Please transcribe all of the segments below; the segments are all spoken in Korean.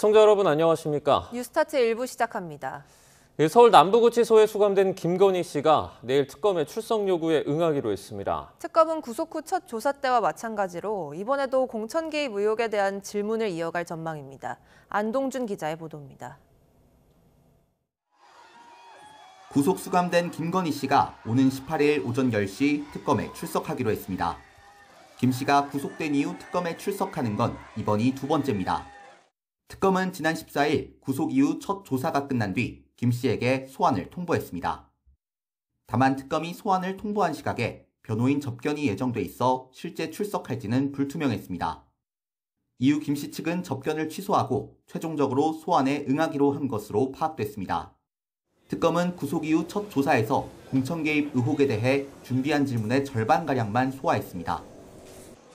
시청자 여러분 안녕하십니까? 뉴스타트 1부 시작합니다. 서울 남부구치소에 수감된 김건희 씨가 내일 특검의 출석 요구에 응하기로 했습니다. 특검은 구속 후 첫 조사 때와 마찬가지로 이번에도 공천 개입 의혹에 대한 질문을 이어갈 전망입니다. 안동준 기자의 보도입니다. 구속 수감된 김건희 씨가 오는 18일 오전 10시 특검에 출석하기로 했습니다. 김 씨가 구속된 이후 특검에 출석하는 건 이번이 두 번째입니다. 특검은 지난 14일 구속 이후 첫 조사가 끝난 뒤 김 씨에게 소환을 통보했습니다. 다만 특검이 소환을 통보한 시각에 변호인 접견이 예정돼 있어 실제 출석할지는 불투명했습니다. 이후 김 씨 측은 접견을 취소하고 최종적으로 소환에 응하기로 한 것으로 파악됐습니다. 특검은 구속 이후 첫 조사에서 공천 개입 의혹에 대해 준비한 질문의 절반가량만 소화했습니다.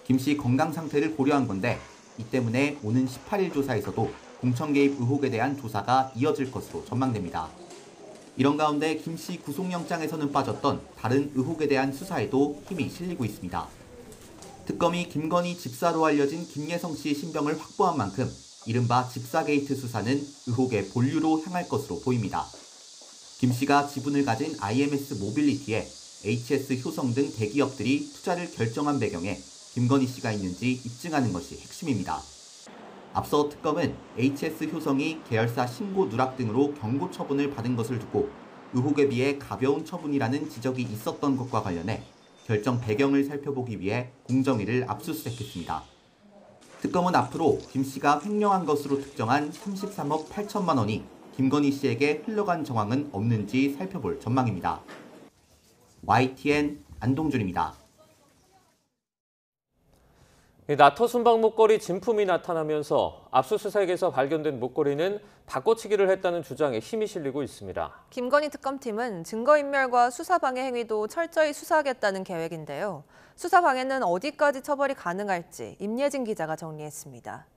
김 씨 건강 상태를 고려한 건데 이 때문에 오는 18일 조사에서도 공천 개입 의혹에 대한 조사가 이어질 것으로 전망됩니다. 이런 가운데 김 씨 구속영장에서는 빠졌던 다른 의혹에 대한 수사에도 힘이 실리고 있습니다. 특검이 김건희 집사로 알려진 김예성 씨의 신병을 확보한 만큼 이른바 집사 게이트 수사는 의혹의 본류로 향할 것으로 보입니다. 김 씨가 지분을 가진 IMS 모빌리티에 HS 효성 등 대기업들이 투자를 결정한 배경에 김건희 씨가 있는지 입증하는 것이 핵심입니다. 앞서 특검은 HS 효성이 계열사 신고 누락 등으로 경고 처분을 받은 것을 두고 의혹에 비해 가벼운 처분이라는 지적이 있었던 것과 관련해 결정 배경을 살펴보기 위해 공정위를 압수수색했습니다. 특검은 앞으로 김 씨가 횡령한 것으로 특정한 33억 8천만 원이 김건희 씨에게 흘러간 정황은 없는지 살펴볼 전망입니다. YTN 안동준입니다. 나토 순방 목걸이 진품이 나타나면서 압수수색에서 발견된 목걸이는 바꿔치기를 했다는 주장에 힘이 실리고 있습니다. 김건희 특검팀은 증거인멸과 수사방해 행위도 철저히 수사하겠다는 계획인데요. 수사방해는 어디까지 처벌이 가능할지 임예진 기자가 정리했습니다.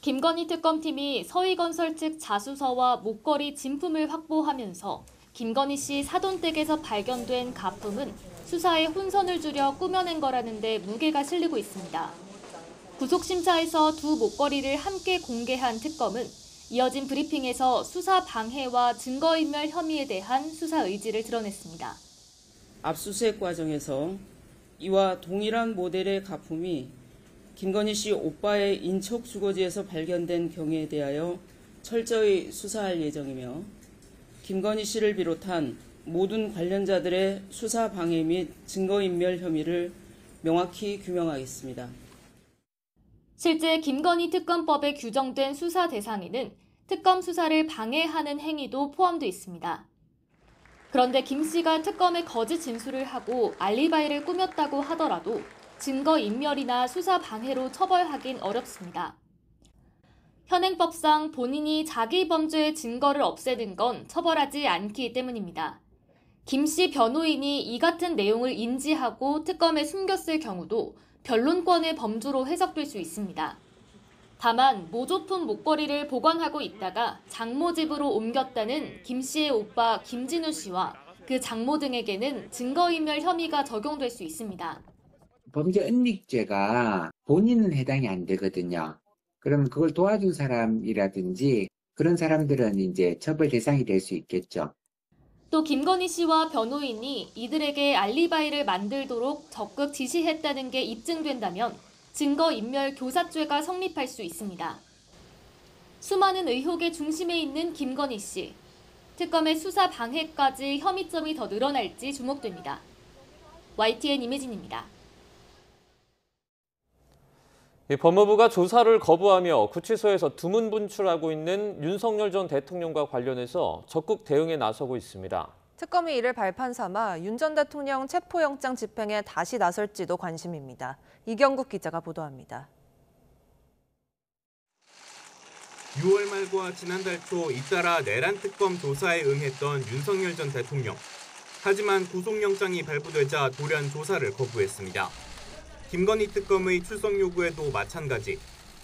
김건희 특검팀이 서희건설 측 자수서와 목걸이 진품을 확보하면서 김건희 씨 사돈댁에서 발견된 가품은 수사에 혼선을 주려 꾸며낸 거라는 데 무게가 실리고 있습니다. 구속심사에서 두 목걸이를 함께 공개한 특검은 이어진 브리핑에서 수사 방해와 증거인멸 혐의에 대한 수사 의지를 드러냈습니다. 압수수색 과정에서 이와 동일한 모델의 가품이 김건희 씨 오빠의 인척 주거지에서 발견된 경우에 대하여 철저히 수사할 예정이며 김건희 씨를 비롯한 모든 관련자들의 수사 방해 및 증거인멸 혐의를 명확히 규명하겠습니다. 실제 김건희 특검법에 규정된 수사 대상에는 특검 수사를 방해하는 행위도 포함돼 있습니다. 그런데 김 씨가 특검에 거짓 진술을 하고 알리바이를 꾸몄다고 하더라도 증거인멸이나 수사 방해로 처벌하긴 어렵습니다. 현행법상 본인이 자기 범죄의 증거를 없애는 건 처벌하지 않기 때문입니다. 김 씨 변호인이 이 같은 내용을 인지하고 특검에 숨겼을 경우도 변론권의 범주로 해석될 수 있습니다. 다만 모조품 목걸이를 보관하고 있다가 장모 집으로 옮겼다는 김 씨의 오빠 김진우 씨와 그 장모 등에게는 증거인멸 혐의가 적용될 수 있습니다. 범죄 은닉죄가 본인은 해당이 안 되거든요. 그럼 그걸 도와준 사람이라든지 그런 사람들은 이제 처벌 대상이 될 수 있겠죠. 또 김건희 씨와 변호인이 이들에게 알리바이를 만들도록 적극 지시했다는 게 입증된다면 증거인멸 교사죄가 성립할 수 있습니다. 수많은 의혹의 중심에 있는 김건희 씨. 특검의 수사 방해까지 혐의점이 더 늘어날지 주목됩니다. YTN 임혜진입니다. 법무부가 조사를 거부하며 구치소에서 두문 분출하고 있는 윤석열 전 대통령과 관련해서 적극 대응에 나서고 있습니다. 특검이 이를 발판 삼아 윤 전 대통령 체포영장 집행에 다시 나설지도 관심입니다. 이경국 기자가 보도합니다. 6월 말과 지난달 초 잇따라 내란 특검 조사에 응했던 윤석열 전 대통령. 하지만 구속영장이 발부되자 돌연 조사를 거부했습니다. 김건희 특검의 출석 요구에도 마찬가지.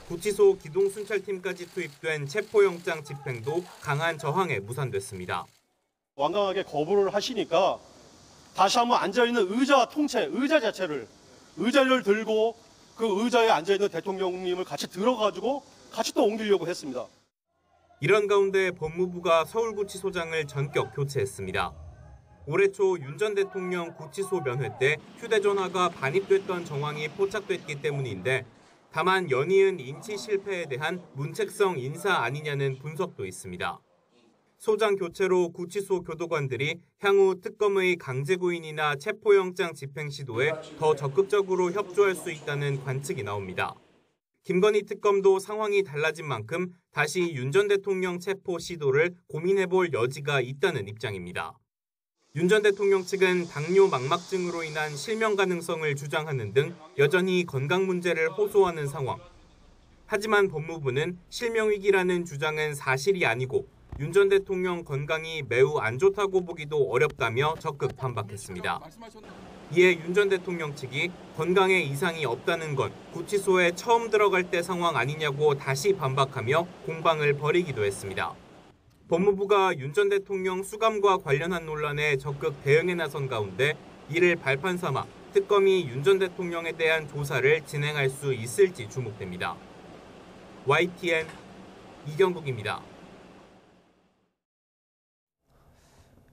구치소 기동순찰팀까지 투입된 체포영장 집행도 강한 저항에 무산됐습니다. 완강하게 거부를 하시니까 다시 한번 앉아있는 의자 통째, 의자 자체를, 의자를 들고 그 의자에 앉아있는 대통령님을 같이 들어가지고 같이 또 옮기려고 했습니다. 이런 가운데 법무부가 서울구치소장을 전격 교체했습니다. 올해 초 윤 전 대통령 구치소 면회 때 휴대전화가 반입됐던 정황이 포착됐기 때문인데 다만 연이은 인치 실패에 대한 문책성 인사 아니냐는 분석도 있습니다. 소장 교체로 구치소 교도관들이 향후 특검의 강제구인이나 체포영장 집행 시도에 더 적극적으로 협조할 수 있다는 관측이 나옵니다. 김건희 특검도 상황이 달라진 만큼 다시 윤 전 대통령 체포 시도를 고민해볼 여지가 있다는 입장입니다. 윤 전 대통령 측은 당뇨 망막증으로 인한 실명 가능성을 주장하는 등 여전히 건강 문제를 호소하는 상황. 하지만 법무부는 실명 위기라는 주장은 사실이 아니고 윤 전 대통령 건강이 매우 안 좋다고 보기도 어렵다며 적극 반박했습니다. 이에 윤 전 대통령 측이 건강에 이상이 없다는 건 구치소에 처음 들어갈 때 상황 아니냐고 다시 반박하며 공방을 벌이기도 했습니다. 법무부가 윤 전 대통령 수감과 관련한 논란에 적극 대응에 나선 가운데 이를 발판 삼아 특검이 윤 전 대통령에 대한 조사를 진행할 수 있을지 주목됩니다. YTN 이경국입니다.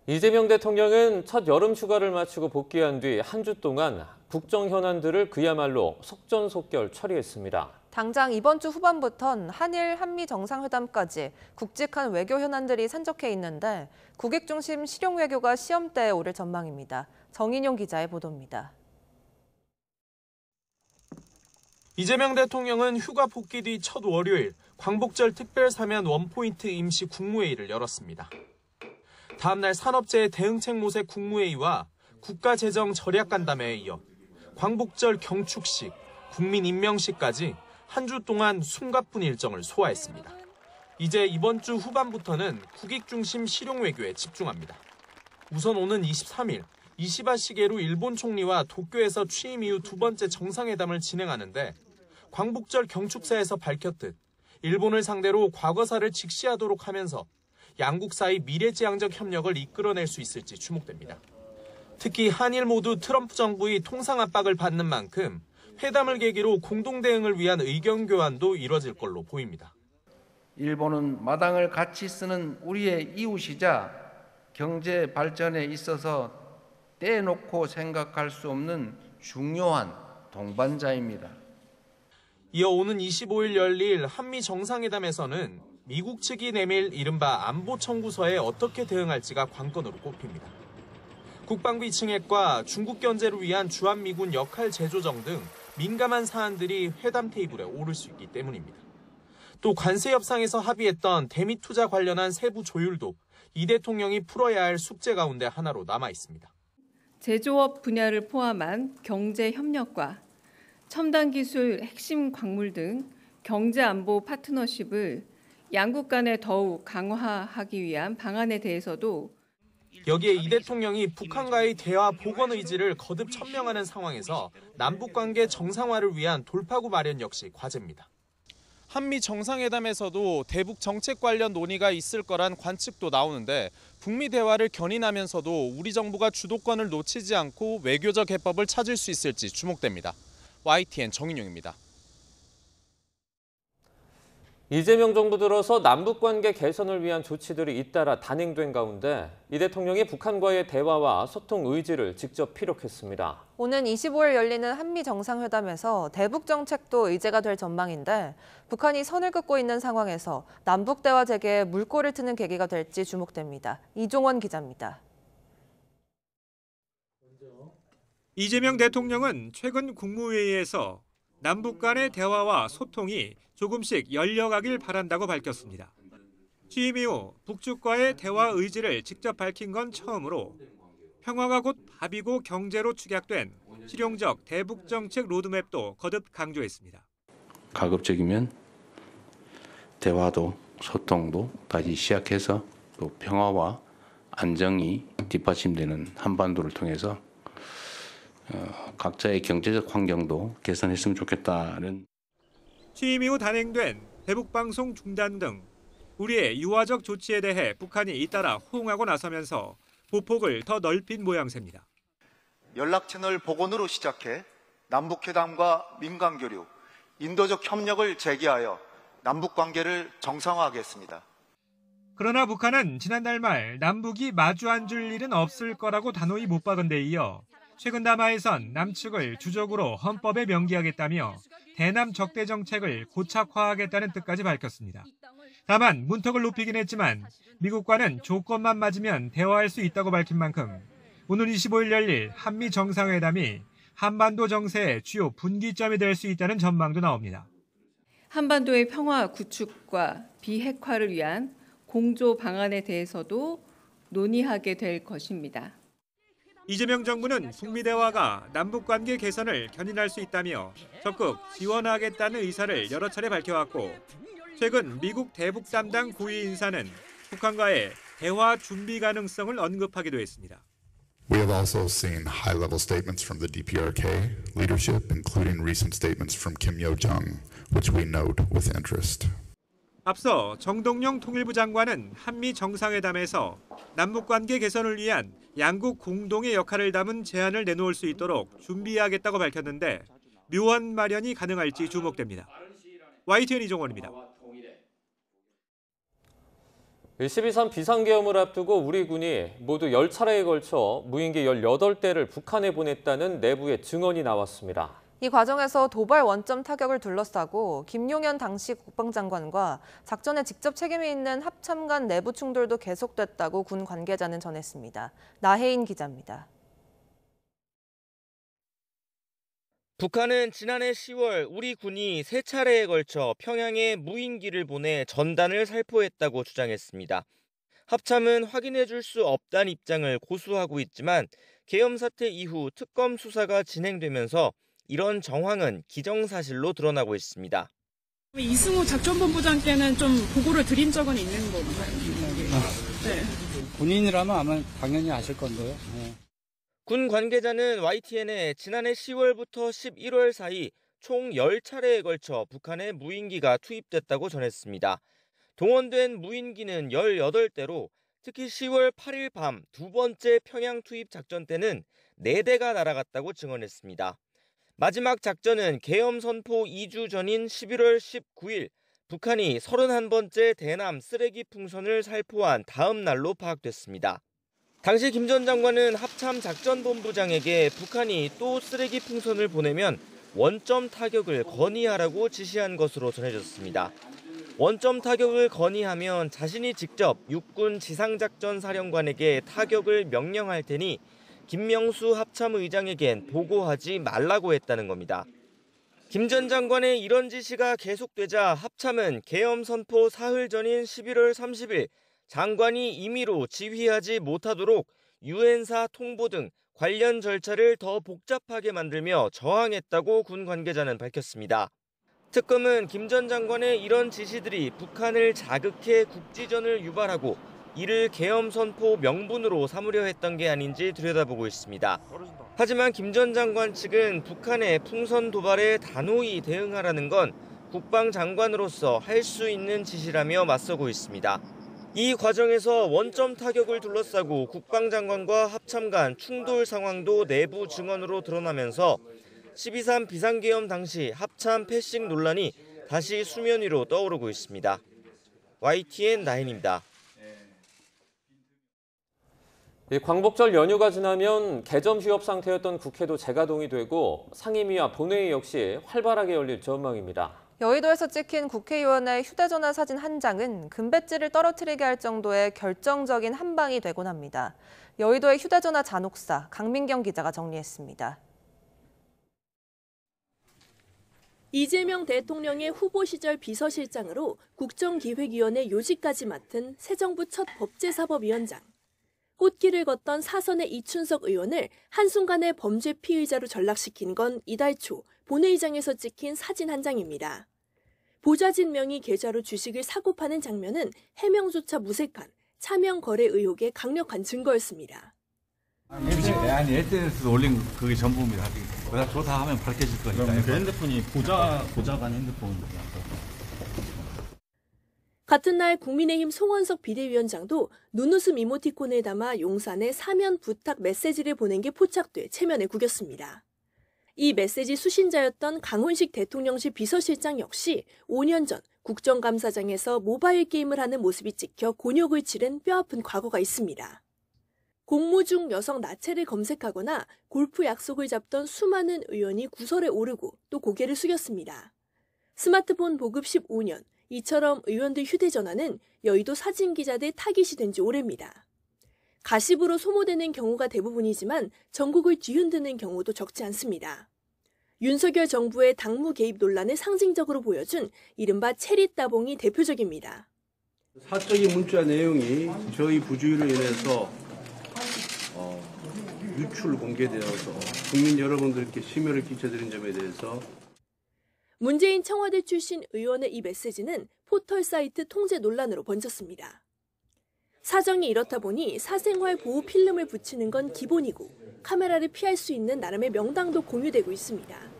이재명 대통령은 첫 여름 휴가를 마치고 복귀한 뒤 한 주 동안 국정 현안들을 그야말로 속전속결 처리했습니다. 당장 이번 주 후반부턴 한일 한미 정상회담까지 굵직한 외교 현안들이 산적해 있는데 국익 중심 실용 외교가 시험대에 오를 전망입니다. 정인용 기자의 보도입니다. 이재명 대통령은 휴가 복귀 뒤 첫 월요일 광복절 특별사면 원포인트 임시 국무회의를 열었습니다. 다음 날 산업재해 대응책 모색 국무회의와 국가재정 절약간담회에 이어 광복절 경축식, 국민임명식까지 한 주 동안 숨가쁜 일정을 소화했습니다. 이제 이번 주 후반부터는 국익 중심 실용 외교에 집중합니다. 우선 오는 23일 이시바 시게루 일본 총리와 도쿄에서 취임 이후 두 번째 정상회담을 진행하는데 광복절 경축사에서 밝혔듯 일본을 상대로 과거사를 직시하도록 하면서 양국 사이 미래지향적 협력을 이끌어낼 수 있을지 주목됩니다. 특히 한일 모두 트럼프 정부의 통상 압박을 받는 만큼 회담을 계기로 공동 대응을 위한 의견 교환도 이뤄질 걸로 보입니다. 일본은 마당을 같이 쓰는 우리의 이웃이자 경제 발전에 있어서 떼놓고 생각할 수 없는 중요한 동반자입니다. 이어 오는 25일 열릴 한미 정상회담에서는 미국 측이 내밀 이른바 안보 청구서에 어떻게 대응할지가 관건으로 꼽힙니다. 국방비 증액과 중국 견제를 위한 주한미군 역할 재조정 등 민감한 사안들이 회담 테이블에 오를 수 있기 때문입니다. 또 관세 협상에서 합의했던 대미 투자 관련한 세부 조율도 이 대통령이 풀어야 할 숙제 가운데 하나로 남아 있습니다. 제조업 분야를 포함한 경제 협력과 첨단 기술, 핵심 광물 등 경제 안보 파트너십을 양국 간에 더욱 강화하기 위한 방안에 대해서도 여기에 이 대통령이 북한과의 대화 복원 의지를 거듭 천명하는 상황에서 남북관계 정상화를 위한 돌파구 마련 역시 과제입니다. 한미 정상회담에서도 대북 정책 관련 논의가 있을 거란 관측도 나오는데 북미 대화를 견인하면서도 우리 정부가 주도권을 놓치지 않고 외교적 해법을 찾을 수 있을지 주목됩니다. YTN 정인용입니다. 이재명 정부 들어서 남북관계 개선을 위한 조치들이 잇따라 단행된 가운데 이 대통령이 북한과의 대화와 소통 의지를 직접 피력했습니다. 오는 25일 열리는 한미 정상회담에서 대북 정책도 의제가 될 전망인데 북한이 선을 긋고 있는 상황에서 남북 대화 재개에 물꼬를 트는 계기가 될지 주목됩니다. 이종원 기자입니다. 이재명 대통령은 최근 국무회의에서 남북 간의 대화와 소통이 조금씩 열려가길 바란다고 밝혔습니다. 취임 이후 북측과의 대화 의지를 직접 밝힌 건 처음으로 평화가 곧 밥이고 경제로 축약된 실용적 대북 정책 로드맵도 거듭 강조했습니다. 가급적이면 대화도 소통도 다시 시작해서 또 평화와 안정이 뒷받침되는 한반도를 통해서 각자의 경제적 환경도 개선했으면 좋겠다는. 취임 이후 단행된 대북방송 중단 등 우리의 유화적 조치에 대해 북한이 잇따라 호응하고 나서면서 보폭을 더 넓힌 모양새입니다. 연락 채널 복원으로 시작해 남북회담과 민간교류, 인도적 협력을 재개하여 남북관계를 정상화하겠습니다. 그러나 북한은 지난달 말 남북이 마주 앉을 일은 없을 거라고 단호히 못 박은 데 이어 최근 담화에선 남측을 주적으로 헌법에 명기하겠다며 대남 적대 정책을 고착화하겠다는 뜻까지 밝혔습니다. 다만 문턱을 높이긴 했지만 미국과는 조건만 맞으면 대화할 수 있다고 밝힌 만큼 오늘 25일 열릴 한미 정상회담이 한반도 정세의 주요 분기점이 될 수 있다는 전망도 나옵니다. 한반도의 평화 구축과 비핵화를 위한 공조 방안에 대해서도 논의하게 될 것입니다. 이재명 정부는 북미 대화가 남북 관계 개선을 견인할 수 있다며 적극 지원하겠다는 의사를 여러 차례 밝혀왔고 최근 미국 대북 담당 고위 인사는 북한과의 대화 준비 가능성을 언급하기도 했습니다. We have also seen high-level statements from the DPRK leadership, including recent statements from Kim Yo-jong, which we note with interest. 앞서 정동영 통일부 장관은 한미 정상회담에서 남북관계 개선을 위한 양국 공동의 역할을 담은 제안을 내놓을 수 있도록 준비하겠다고 밝혔는데 묘안 마련이 가능할지 주목됩니다. YTN 이종원입니다. 12.3 비상계엄을 앞두고 우리 군이 모두 10차례에 걸쳐 무인기 18대를 북한에 보냈다는 내부의 증언이 나왔습니다. 이 과정에서 도발 원점 타격을 둘러싸고 김용현 당시 국방장관과 작전에 직접 책임이 있는 합참 간 내부 충돌도 계속됐다고 군 관계자는 전했습니다. 나혜인 기자입니다. 북한은 지난해 10월 우리 군이 3차례에 걸쳐 평양에 무인기를 보내 전단을 살포했다고 주장했습니다. 합참은 확인해 줄 수 없다는 입장을 고수하고 있지만 계엄 사태 이후 특검 수사가 진행되면서 이런 정황은 기정사실로 드러나고 있습니다. 이승우 작전본부장께는 좀 보고를 드린 적은 있는 건가요? 네. 군인이라면 아마 당연히 아실 건데요. 네. 군 관계자는 YTN에 지난해 10월부터 11월 사이 총 10차례에 걸쳐 북한에 무인기가 투입됐다고 전했습니다. 동원된 무인기는 18대로 특히 10월 8일 밤 두 번째 평양 투입 작전 때는 4대가 날아갔다고 증언했습니다. 마지막 작전은 계엄 선포 2주 전인 11월 19일 북한이 31번째 대남 쓰레기 풍선을 살포한 다음 날로 파악됐습니다. 당시 김 전 장관은 합참 작전본부장에게 북한이 또 쓰레기 풍선을 보내면 원점 타격을 건의하라고 지시한 것으로 전해졌습니다. 원점 타격을 건의하면 자신이 직접 육군 지상작전사령관에게 타격을 명령할 테니 김명수 합참의장에겐 보고하지 말라고 했다는 겁니다. 김 전 장관의 이런 지시가 계속되자 합참은 계엄 선포 사흘 전인 11월 30일 장관이 임의로 지휘하지 못하도록 유엔사 통보 등 관련 절차를 더 복잡하게 만들며 저항했다고 군 관계자는 밝혔습니다. 특검은 김 전 장관의 이런 지시들이 북한을 자극해 국지전을 유발하고 이를 계엄 선포 명분으로 삼으려 했던 게 아닌지 들여다보고 있습니다. 하지만 김 전 장관 측은 북한의 풍선 도발에 단호히 대응하라는 건 국방장관으로서 할 수 있는 지시라며 맞서고 있습니다. 이 과정에서 원점 타격을 둘러싸고 국방장관과 합참 간 충돌 상황도 내부 증언으로 드러나면서 12.3 비상계엄 당시 합참 패싱 논란이 다시 수면 위로 떠오르고 있습니다. YTN 나인입니다. 광복절 연휴가 지나면 개점 휴업 상태였던 국회도 재가동이 되고 상임위와 본회의 역시 활발하게 열릴 전망입니다. 여의도에서 찍힌 국회의원의 휴대전화 사진 한 장은 금배지를 떨어뜨리게 할 정도의 결정적인 한 방이 되곤 합니다. 여의도의 휴대전화 잔혹사 강민경 기자가 정리했습니다. 이재명 대통령의 후보 시절 비서실장으로 국정기획위원회 요직까지 맡은 새 정부 첫 법제사법위원장. 꽃길을 걷던 사선의 이춘석 의원을 한순간에 범죄 피의자로 전락시킨 건 이달 초 본회의장에서 찍힌 사진 한 장입니다. 보좌진 명의 계좌로 주식을 사고 파는 장면은 해명조차 무색한 차명 거래 의혹의 강력한 증거였습니다. 아니 SNS에 올린 그게 전부입니다. 그래서 조사하면 밝혀질 거니까. 그 핸드폰이 보좌관 핸드폰입니다. 같은 날 국민의힘 송원석 비대위원장도 눈웃음 이모티콘을 담아 용산에 사면 부탁 메시지를 보낸 게 포착돼 체면에 구겼습니다. 이 메시지 수신자였던 강훈식 대통령실 비서실장 역시 5년 전 국정감사장에서 모바일 게임을 하는 모습이 찍혀 곤욕을 치른 뼈아픈 과거가 있습니다. 공무 중 여성 나체를 검색하거나 골프 약속을 잡던 수많은 의원이 구설에 오르고 또 고개를 숙였습니다. 스마트폰 보급 15년, 이처럼 의원들 휴대전화는 여의도 사진기자들 타깃이 된 지 오래입니다. 가십으로 소모되는 경우가 대부분이지만 전국을 뒤흔드는 경우도 적지 않습니다. 윤석열 정부의 당무 개입 논란을 상징적으로 보여준 이른바 체리 따봉이 대표적입니다. 사적인 문자 내용이 저희 부주의로 인해서 유출 공개되어서 국민 여러분들께 심려를 끼쳐드린 점에 대해서 문재인 청와대 출신 의원의 이 메시지는 포털 사이트 통제 논란으로 번졌습니다. 사정이 이렇다 보니 사생활 보호 필름을 붙이는 건 기본이고 카메라를 피할 수 있는 나름의 명당도 공유되고 있습니다.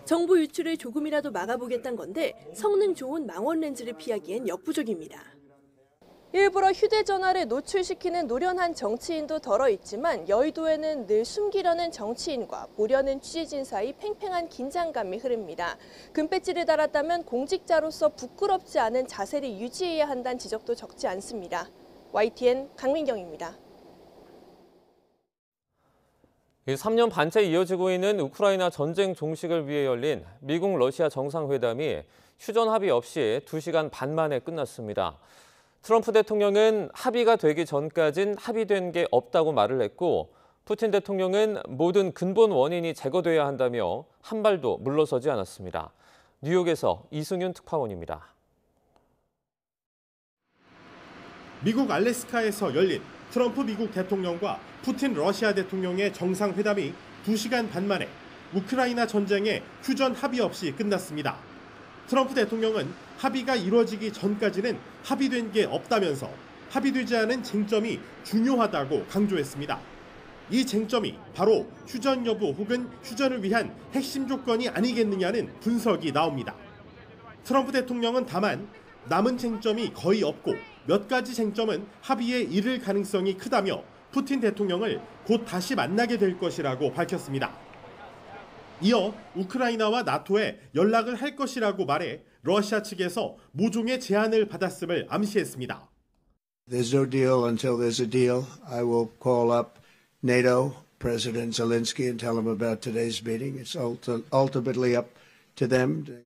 정보 유출을 조금이라도 막아보겠다는 건데 성능 좋은 망원 렌즈를 피하기엔 역부족입니다. 일부러 휴대전화를 노출시키는 노련한 정치인도 덜어 있지만 여의도에는 늘 숨기려는 정치인과 보려는 취재진 사이 팽팽한 긴장감이 흐릅니다. 금배지를 달았다면 공직자로서 부끄럽지 않은 자세를 유지해야 한다는 지적도 적지 않습니다. YTN 강민경입니다. 3년 반째 이어지고 있는 우크라이나 전쟁 종식을 위해 열린 미국 러시아 정상회담이 휴전 합의 없이 2시간 반 만에 끝났습니다. 트럼프 대통령은 합의가 되기 전까진 합의된 게 없다고 말을 했고 푸틴 대통령은 모든 근본 원인이 제거돼야 한다며 한 발도 물러서지 않았습니다. 뉴욕에서 이승윤 특파원입니다. 미국 알래스카에서 열린 트럼프 미국 대통령과 푸틴 러시아 대통령의 정상회담이 2시간 반 만에 우크라이나 전쟁의 휴전 합의 없이 끝났습니다. 트럼프 대통령은 합의가 이루어지기 전까지는 합의된 게 없다면서 합의되지 않은 쟁점이 중요하다고 강조했습니다. 이 쟁점이 바로 휴전 여부 혹은 휴전을 위한 핵심 조건이 아니겠느냐는 분석이 나옵니다. 트럼프 대통령은 다만 남은 쟁점이 거의 없고 몇 가지 쟁점은 합의에 이를 가능성이 크다며 푸틴 대통령을 곧 다시 만나게 될 것이라고 밝혔습니다. 이어 우크라이나와 나토에 연락을 할 것이라고 말해 러시아 측에서 모종의 제안을 받았음을 암시했습니다. There's no deal until there's a deal. I will call up NATO President Zelensky and tell him about today's meeting. It's ultimately up to them.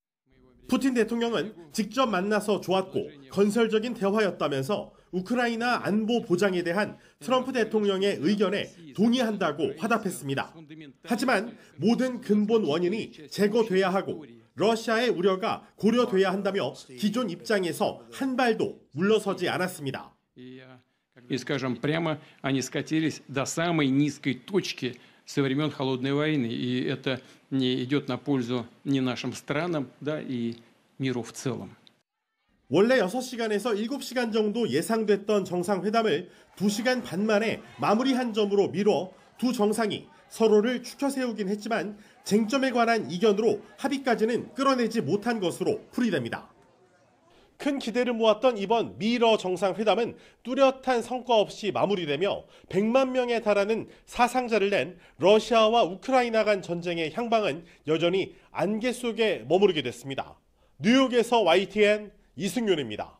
푸틴 대통령은 직접 만나서 좋았고 건설적인 대화였다면서 우크라이나 안보 보장에 대한 트럼프 대통령의 의견에 동의한다고 화답했습니다. 하지만 모든 근본 원인이 제거돼야 하고 러시아의 우려가 고려돼야 한다며 기존 입장에서 한 발도 물러서지 않았습니다. И, скажем прямо, они скатились до самой низкой точки со времен Холодной войны, и это не идет на пользу ни нашим странам, да, и миру в целом. 원래 6시간에서 7시간 정도 예상됐던 정상회담을 2시간 반 만에 마무리한 점으로 미뤄 두 정상이 서로를 추켜 세우긴 했지만 쟁점에 관한 이견으로 합의까지는 끌어내지 못한 것으로 풀이됩니다. 큰 기대를 모았던 이번 미러 정상회담은 뚜렷한 성과 없이 마무리되며 100만 명에 달하는 사상자를 낸 러시아와 우크라이나 간 전쟁의 향방은 여전히 안개 속에 머무르게 됐습니다. 뉴욕에서 YTN 이승윤입니다.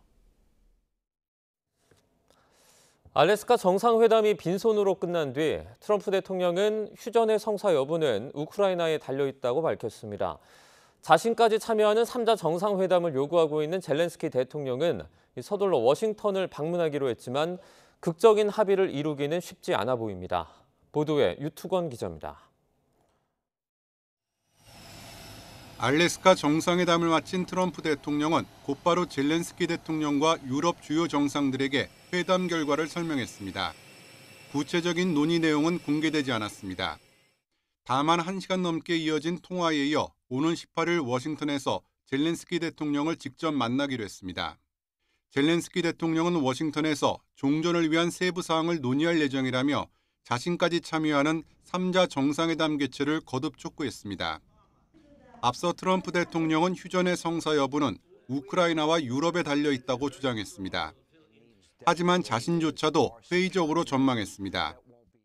알래스카 정상회담이 빈손으로 끝난 뒤 트럼프 대통령은 휴전의 성사 여부는 우크라이나에 달려있다고 밝혔습니다. 자신까지 참여하는 3자 정상회담을 요구하고 있는 젤렌스키 대통령은 서둘러 워싱턴을 방문하기로 했지만 극적인 합의를 이루기는 쉽지 않아 보입니다. 보도에 유투건 기자입니다. 알래스카 정상회담을 마친 트럼프 대통령은 곧바로 젤렌스키 대통령과 유럽 주요 정상들에게 회담 결과를 설명했습니다. 구체적인 논의 내용은 공개되지 않았습니다. 다만 1시간 넘게 이어진 통화에 이어 오는 18일 워싱턴에서 젤렌스키 대통령을 직접 만나기로 했습니다. 젤렌스키 대통령은 워싱턴에서 종전을 위한 세부 사항을 논의할 예정이라며 자신까지 참여하는 3자 정상회담 개최를 거듭 촉구했습니다. 앞서 트럼프 대통령은 휴전의 성사 여부는 우크라이나와 유럽에 달려있다고 주장했습니다. 하지만 자신조차도 회의적으로 전망했습니다.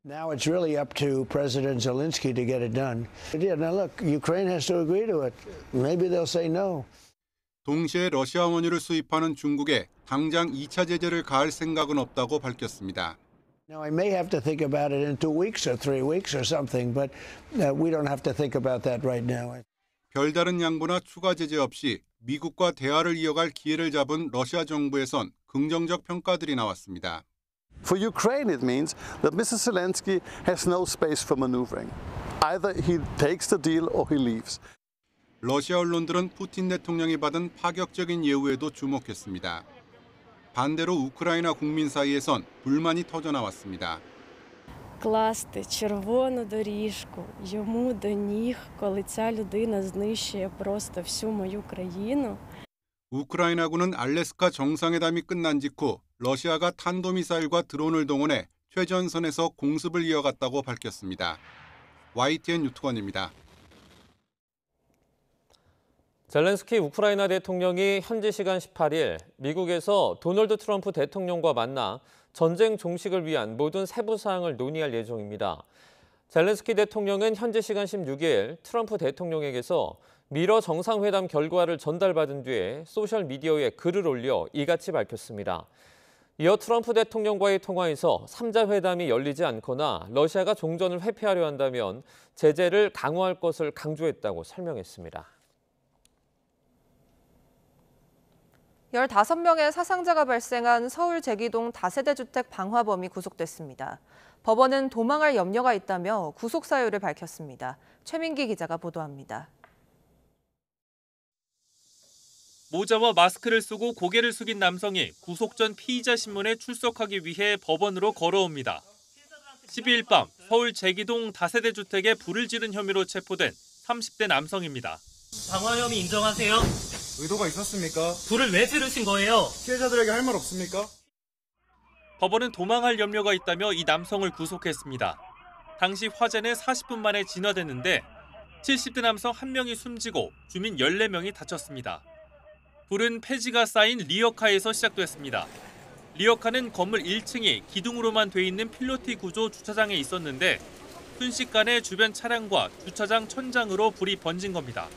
Now it's really up to President Zelensky to get it done. Yeah, now look, Ukraine has to agree to it. Maybe they'll say no. 동시에 러시아 원유를 수입하는 중국에 당장 2차 제재를 가할 생각은 없다고 밝혔습니다. Now I may have to think about it in 2 weeks or 3 weeks or something, but we don't have to think about that right now. 별다른 양보나 추가 제재 없이 미국과 대화를 이어갈 기회를 잡은 러시아 정부에선 긍정적 평가들이 나왔습니다. For Ukraine, it means that Mr. Zelensky has no space for maneuvering. Either he takes the deal or he leaves. 러시아 언론들은 푸틴 대통령이 받은 파격적인 예우에도 주목했습니다. 반대로 우크라이나 국민 사이에선 불만이 터져나왔습니다. Класти червону доріжку йому до ніг, коли ця людина знищує просто всю мою країну. 우크라이나군은 알래스카 정상회담이 끝난 직후 러시아가 탄도미사일과 드론을 동원해 최전선에서 공습을 이어갔다고 밝혔습니다. YTN 유튜원입니다. 젤렌스키 우크라이나 대통령이 현지 시간 18일 미국에서 도널드 트럼프 대통령과 만나 전쟁 종식을 위한 모든 세부 사항을 논의할 예정입니다. 젤렌스키 대통령은 현지 시간 16일 트럼프 대통령에게서 미러 정상회담 결과를 전달받은 뒤에 소셜미디어에 글을 올려 이같이 밝혔습니다. 이어 트럼프 대통령과의 통화에서 3자 회담이 열리지 않거나 러시아가 종전을 회피하려 한다면 제재를 강화할 것을 강조했다고 설명했습니다. 15명의 사상자가 발생한 서울 제기동 다세대 주택 방화범이 구속됐습니다. 법원은 도망할 염려가 있다며 구속 사유를 밝혔습니다. 최민기 기자가 보도합니다. 모자와 마스크를 쓰고 고개를 숙인 남성이 구속 전 피의자 신문에 출석하기 위해 법원으로 걸어옵니다. 12일 밤 서울 제기동 다세대 주택에 불을 지른 혐의로 체포된 30대 남성입니다. 방화 혐의 인정하세요? 의도가 있었습니까? 불을 왜 지르신 거예요? 피해자들에게 할 말 없습니까? 법원은 도망할 염려가 있다며 이 남성을 구속했습니다. 당시 화재는 40분 만에 진화됐는데 70대 남성 1명이 숨지고 주민 14명이 다쳤습니다. 불은 폐지가 쌓인 리어카에서 시작됐습니다. 리어카는 건물 1층이 기둥으로만 돼 있는 필로티 구조 주차장에 있었는데 순식간에 주변 차량과 주차장 천장으로 불이 번진 겁니다.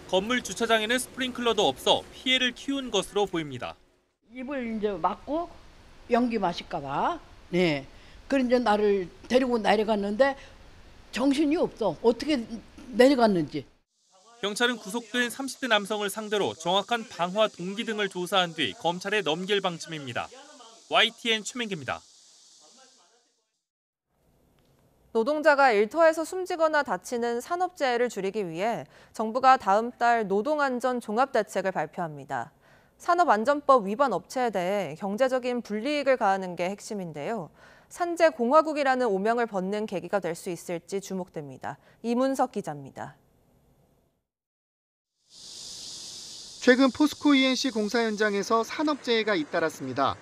건물 주차장에는 스프링클러도 없어 피해를 키운 것으로 보입니다. 입을 이제 막고 연기 마실까 봐. 네. 그래서 이제 나를 데리고 내려갔는데 정신이 없어. 어떻게 내려갔는지. 경찰은 구속된 30대 남성을 상대로 정확한 방화 동기 등을 조사한 뒤 검찰에 넘길 방침입니다. YTN 최민기입니다. 노동자가 일터에서 숨지거나 다치는 산업재해를 줄이기 위해 정부가 다음 달 노동안전 종합대책을 발표합니다. 산업안전법 위반 업체에 대해 경제적인 불이익을 가하는 게 핵심인데요. 산재공화국이라는 오명을 벗는 계기가 될 수 있을지 주목됩니다. 이문석 기자입니다. 최근 포스코 ENC 공사 현장에서 산업재해가 잇따랐습니다.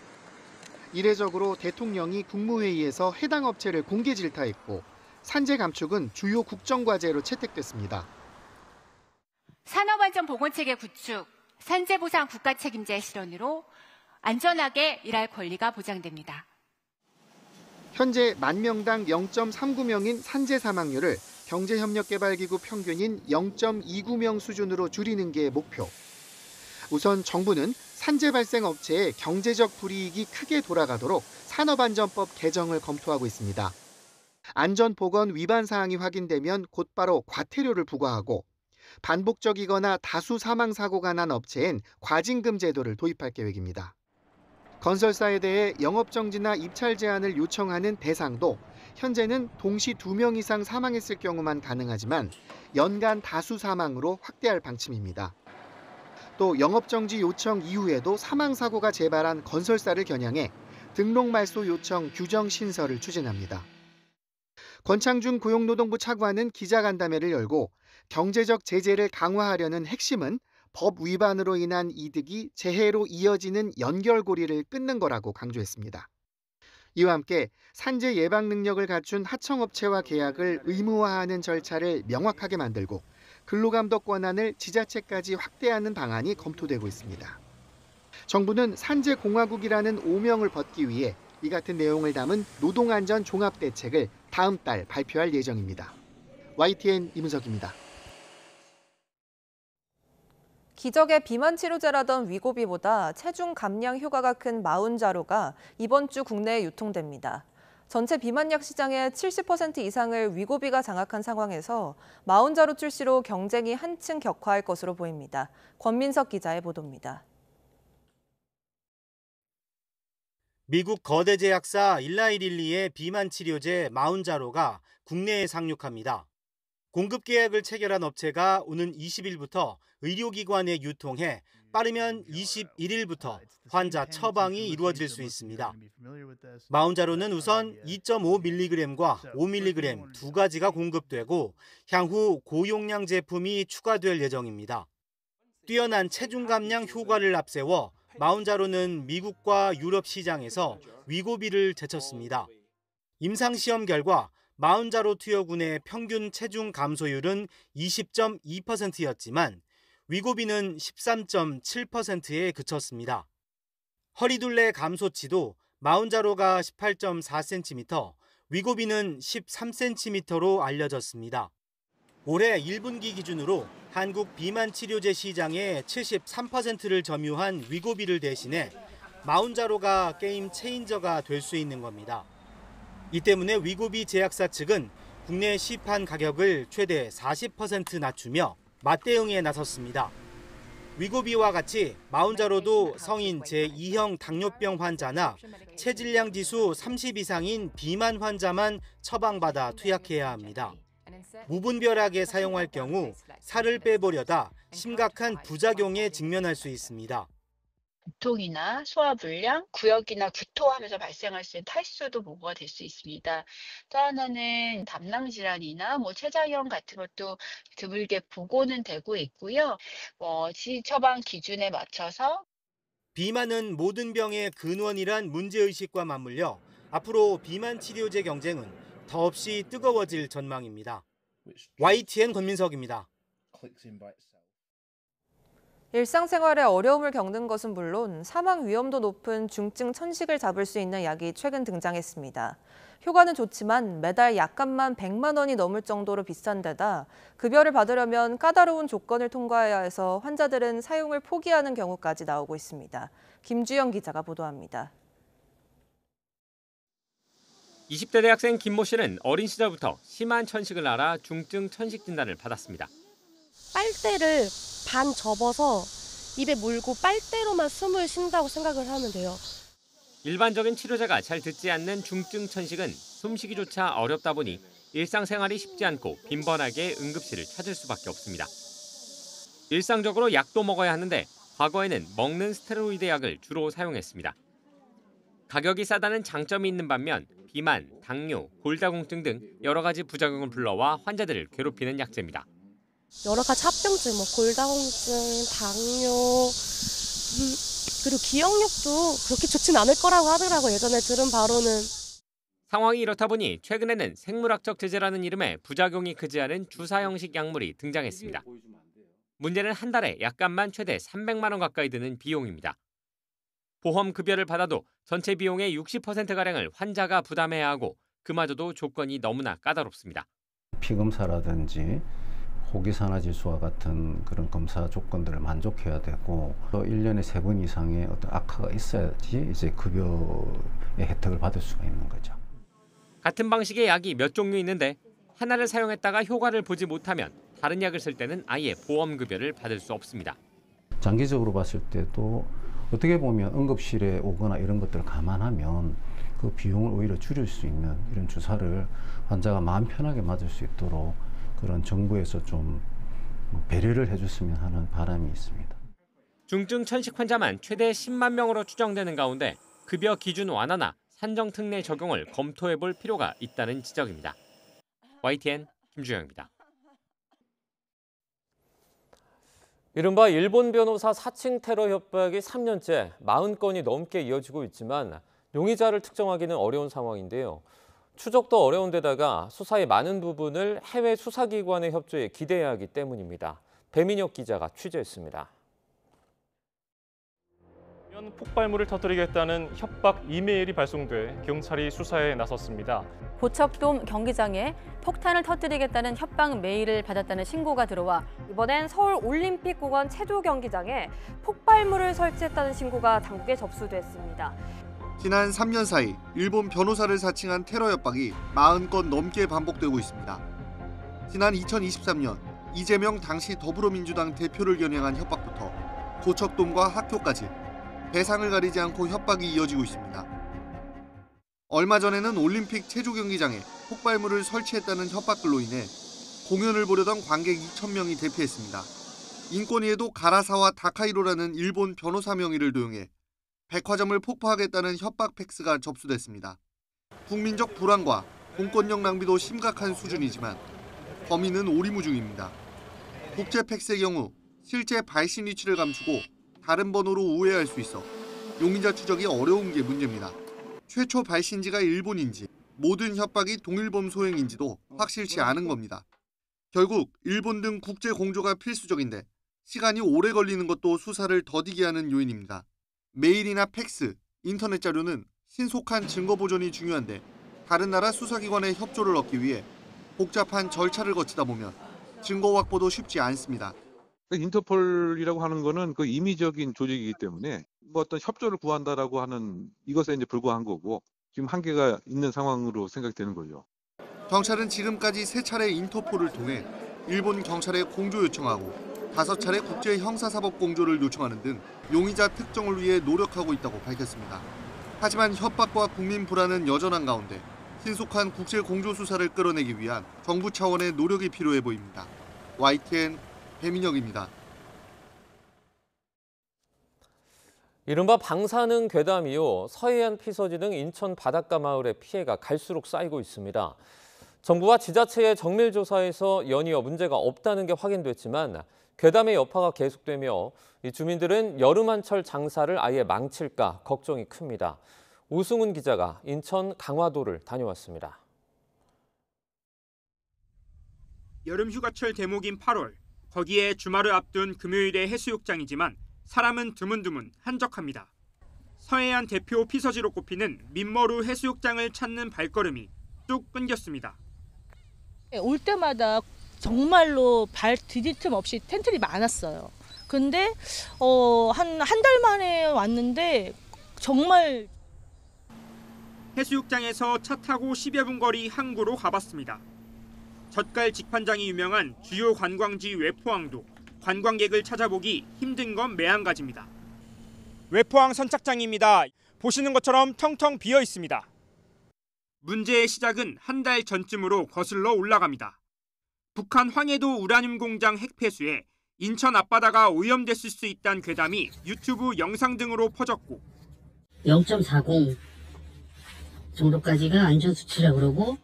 이례적으로 대통령이 국무회의에서 해당 업체를 공개 질타했고 산재 감축은 주요 국정과제로 채택됐습니다. 산업안전보건체계 구축, 산재보상 국가책임자의 실현으로 안전하게 일할 권리가 보장됩니다. 현재 만 명당 0.39명인 산재 사망률을 경제협력개발기구 평균인 0.29명 수준으로 줄이는 게 목표. 우선 정부는 산재 발생 업체의 경제적 불이익이 크게 돌아가도록 산업안전법 개정을 검토하고 있습니다. 안전보건 위반 사항이 확인되면 곧바로 과태료를 부과하고 반복적이거나 다수 사망사고가 난 업체엔 과징금 제도를 도입할 계획입니다. 건설사에 대해 영업정지나 입찰 제한을 요청하는 대상도 현재는 동시 2명 이상 사망했을 경우만 가능하지만 연간 다수 사망으로 확대할 방침입니다. 또 영업정지 요청 이후에도 사망사고가 재발한 건설사를 겨냥해 등록 말소 요청 규정 신설을 추진합니다. 권창준 고용노동부 차관은 기자간담회를 열고 경제적 제재를 강화하려는 핵심은 법 위반으로 인한 이득이 재해로 이어지는 연결고리를 끊는 거라고 강조했습니다. 이와 함께 산재 예방 능력을 갖춘 하청업체와 계약을 의무화하는 절차를 명확하게 만들고 근로감독 권한을 지자체까지 확대하는 방안이 검토되고 있습니다. 정부는 산재공화국이라는 오명을 벗기 위해 이 같은 내용을 담은 노동안전 종합대책을 다음 달 발표할 예정입니다. YTN 이문석입니다. 기적의 비만 치료제라던 위고비보다 체중 감량 효과가 큰 마운자로가 이번 주 국내에 유통됩니다. 전체 비만약 시장의 70% 이상을 위고비가 장악한 상황에서 마운자로 출시로 경쟁이 한층 격화할 것으로 보입니다. 권민석 기자의 보도입니다. 미국 거대 제약사 일라이릴리의 비만 치료제 마운자로가 국내에 상륙합니다. 공급 계약을 체결한 업체가 오는 20일부터 의료기관에 유통해 빠르면 21일부터 환자 처방이 이루어질 수 있습니다. 마운자로는 우선 2.5mg과 5mg 두 가지가 공급되고 향후 고용량 제품이 추가될 예정입니다. 뛰어난 체중 감량 효과를 앞세워 마운자로는 미국과 유럽 시장에서 위고비를 제쳤습니다. 임상시험 결과 마운자로 투여군의 평균 체중 감소율은 20.2%였지만 위고비는 13.7%에 그쳤습니다. 허리둘레 감소치도 마운자로가 18.4cm, 위고비는 13cm로 알려졌습니다. 올해 1분기 기준으로 한국 비만 치료제 시장의 73%를 점유한 위고비를 대신해 마운자로가 게임 체인저가 될 수 있는 겁니다. 이 때문에 위고비 제약사 측은 국내 시판 가격을 최대 40% 낮추며 맞대응에 나섰습니다. 위고비와 같이 마운자로도 성인 제2형 당뇨병 환자나 체질량 지수 30 이상인 비만 환자만 처방받아 투약해야 합니다. 무분별하게 사용할 경우 살을 빼보려다 심각한 부작용에 직면할 수 있습니다. 두통이나 소화불량, 구역이나 구토하면서 발생할 수 있는 탈수도 보고가 될 수 있습니다. 또 하나는 담낭 질환이나 췌장염 같은 것도 드물게 보고는 되고 있고요. 처방 기준에 맞춰서 비만은 모든 병의 근원이란 문제의식과 맞물려 앞으로 비만 치료제 경쟁은 더없이 뜨거워질 전망입니다. YTN 권민석입니다. 일상생활에 어려움을 겪는 것은 물론 사망 위험도 높은 중증 천식을 잡을 수 있는 약이 최근 등장했습니다. 효과는 좋지만 매달 약값만 100만 원이 넘을 정도로 비싼 데다 급여를 받으려면 까다로운 조건을 통과해야 해서 환자들은 사용을 포기하는 경우까지 나오고 있습니다. 김주영 기자가 보도합니다. 20대 대학생 김모 씨는 어린 시절부터 심한 천식을 앓아 중증 천식 진단을 받았습니다. 빨대를 반 접어서 입에 물고 빨대로만 숨을 쉰다고 생각을 하면 돼요. 일반적인 치료제가 잘 듣지 않는 중증 천식은 숨쉬기조차 어렵다 보니 일상생활이 쉽지 않고 빈번하게 응급실을 찾을 수밖에 없습니다. 일상적으로 약도 먹어야 하는데 과거에는 먹는 스테로이드 약을 주로 사용했습니다. 가격이 싸다는 장점이 있는 반면 비만, 당뇨, 골다공증 등 여러 가지 부작용을 불러와 환자들을 괴롭히는 약제입니다. 여러 가지 합병증, 골다공증, 당뇨, 그리고 기억력도 그렇게 좋진 않을 거라고 하더라고요. 예전에 들은 바로는. 상황이 이렇다 보니 최근에는 생물학적 제재라는 이름의 부작용이 크지 않은 주사 형식 약물이 등장했습니다. 문제는 한 달에 약값만 최대 300만 원 가까이 드는 비용입니다. 보험 급여를 받아도 전체 비용의 60%가량을 환자가 부담해야 하고 그마저도 조건이 너무나 까다롭습니다. 피검사라든지 호기산화지수와 같은 그런 검사 조건들을 만족해야 되고 1년에 3번 이상의 어떤 악화가 있어야지 이제 급여의 혜택을 받을 수가 있는 거죠. 같은 방식의 약이 몇 종류 있는데 하나를 사용했다가 효과를 보지 못하면 다른 약을 쓸 때는 아예 보험급여를 받을 수 없습니다. 장기적으로 봤을 때도 어떻게 보면 응급실에 오거나 이런 것들을 감안하면 그 비용을 오히려 줄일 수 있는 이런 주사를 환자가 마음 편하게 맞을 수 있도록 그런 정부에서 좀 배려를 해줬으면 하는 바람이 있습니다. 중증 천식 환자만 최대 10만 명으로 추정되는 가운데 급여 기준 완화나 산정 특례 적용을 검토해볼 필요가 있다는 지적입니다. YTN 김주영입니다. 이른바 일본 변호사 사칭 테러 협박이 3년째 40건이 넘게 이어지고 있지만 용의자를 특정하기는 어려운 상황인데요. 추적도 어려운 데다가 수사의 많은 부분을 해외 수사기관의 협조에 기대해야 하기 때문입니다. 배민혁 기자가 취재했습니다. 폭발물을 터뜨리겠다는 협박 이메일이 발송돼 경찰이 수사에 나섰습니다. 고척돔 경기장에 폭탄을 터뜨리겠다는 협박 메일을 받았다는 신고가 들어와 이번엔 서울 올림픽공원 체조 경기장에 폭발물을 설치했다는 신고가 당국에 접수됐습니다. 지난 3년 사이 일본 변호사를 사칭한 테러 협박이 40건 넘게 반복되고 있습니다. 지난 2023년 이재명 당시 더불어민주당 대표를 겨냥한 협박부터 고척돔과 학교까지 대상을 가리지 않고 협박이 이어지고 있습니다. 얼마 전에는 올림픽 체조 경기장에 폭발물을 설치했다는 협박글로 인해 공연을 보려던 관객 2,000명이 대피했습니다. 인권위에도 가라사와 다카이로라는 일본 변호사 명의를 도용해 백화점을 폭파하겠다는 협박 팩스가 접수됐습니다. 국민적 불안과 공권력 낭비도 심각한 수준이지만 범인은 오리무중입니다. 국제 팩스의 경우 실제 발신 위치를 감추고 다른 번호로 오해할 수 있어 용의자 추적이 어려운 게 문제입니다. 최초 발신지가 일본인지 모든 협박이 동일범 소행인지도 확실치 않은 겁니다. 결국 일본 등 국제 공조가 필수적인데 시간이 오래 걸리는 것도 수사를 더디게 하는 요인입니다. 메일이나 팩스, 인터넷 자료는 신속한 증거 보존이 중요한데 다른 나라 수사기관의 협조를 얻기 위해 복잡한 절차를 거치다 보면 증거 확보도 쉽지 않습니다. 인터폴이라고 하는 거는 그 임의적인 조직이기 때문에 뭐 어떤 협조를 구한다라고 하는 이것에 이제 불과한 거고 지금 한계가 있는 상황으로 생각되는 거죠. 경찰은 지금까지 3차례 인터폴을 통해 일본 경찰에 공조 요청하고 5차례 국제 형사사법 공조를 요청하는 등 용의자 특정을 위해 노력하고 있다고 밝혔습니다. 하지만 협박과 국민 불안은 여전한 가운데 신속한 국제 공조 수사를 끌어내기 위한 정부 차원의 노력이 필요해 보입니다. YTN 배민혁입니다. 이른바 방사능 괴담 이후 서해안 피서지 등 인천 바닷가 마을의 피해가 갈수록 쌓이고 있습니다. 정부와 지자체의 정밀 조사에서 연이어 문제가 없다는 게 확인됐지만 괴담의 여파가 계속되며 이 주민들은 여름 한철 장사를 아예 망칠까 걱정이 큽니다. 오승훈 기자가 인천 강화도를 다녀왔습니다. 여름 휴가철 대목인 8월, 거기에 주말을 앞둔 금요일의 해수욕장이지만 사람은 드문드문 한적합니다. 서해안 대표 피서지로 꼽히는 민머루 해수욕장을 찾는 발걸음이 뚝 끊겼습니다. 올 때마다 정말로 발 디딜 틈 없이 텐트들이 많았어요. 근데 한 달 만에 왔는데 정말 해수욕장에서 차 타고 10여 분 거리 항구로 가봤습니다. 젓갈 직판장이 유명한 주요 관광지 외포항도 관광객을 찾아보기 힘든 건 매한가지입니다. 외포항 선착장입니다. 보시는 것처럼 텅텅 비어 있습니다. 문제의 시작은 한 달 전쯤으로 거슬러 올라갑니다. 북한 황해도 우라늄 공장 핵 폐수에 인천 앞바다가 오염됐을 수 있다는 괴담이 유튜브 영상 등으로 퍼졌고 0.40 정도까지가 안전수치라고 그러고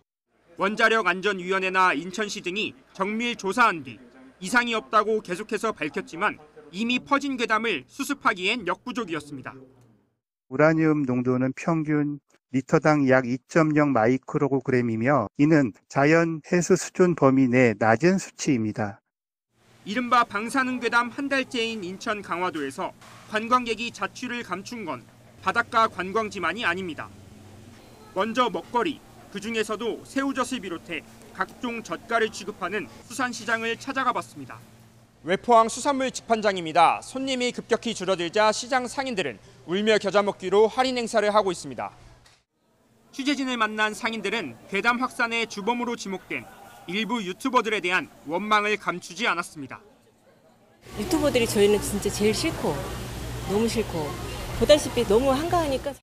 원자력안전위원회나 인천시 등이 정밀 조사한 뒤 이상이 없다고 계속해서 밝혔지만 이미 퍼진 괴담을 수습하기엔 역부족이었습니다. 우라늄 농도는 평균 리터당 약 2.0 마이크로그램이며 이는 자연 해수 수준 범위 내 낮은 수치입니다. 이른바 방사능 괴담 한 달째인 인천 강화도에서 관광객이 자취를 감춘 건 바닷가 관광지만이 아닙니다. 먼저 먹거리, 그중에서도 새우젓을 비롯해 각종 젓갈을 취급하는 수산시장을 찾아가 봤습니다. 외포항 수산물 직판장입니다. 손님이 급격히 줄어들자 시장 상인들은 울며 겨자 먹기로 할인 행사를 하고 있습니다. 취재진을 만난 상인들은 괴담 확산의 주범으로 지목된 일부 유튜버들에 대한 원망을 감추지 않았습니다. 유튜버들이 저희는 진짜 제일 싫고 너무 싫고 보다시피 너무 한가하니까.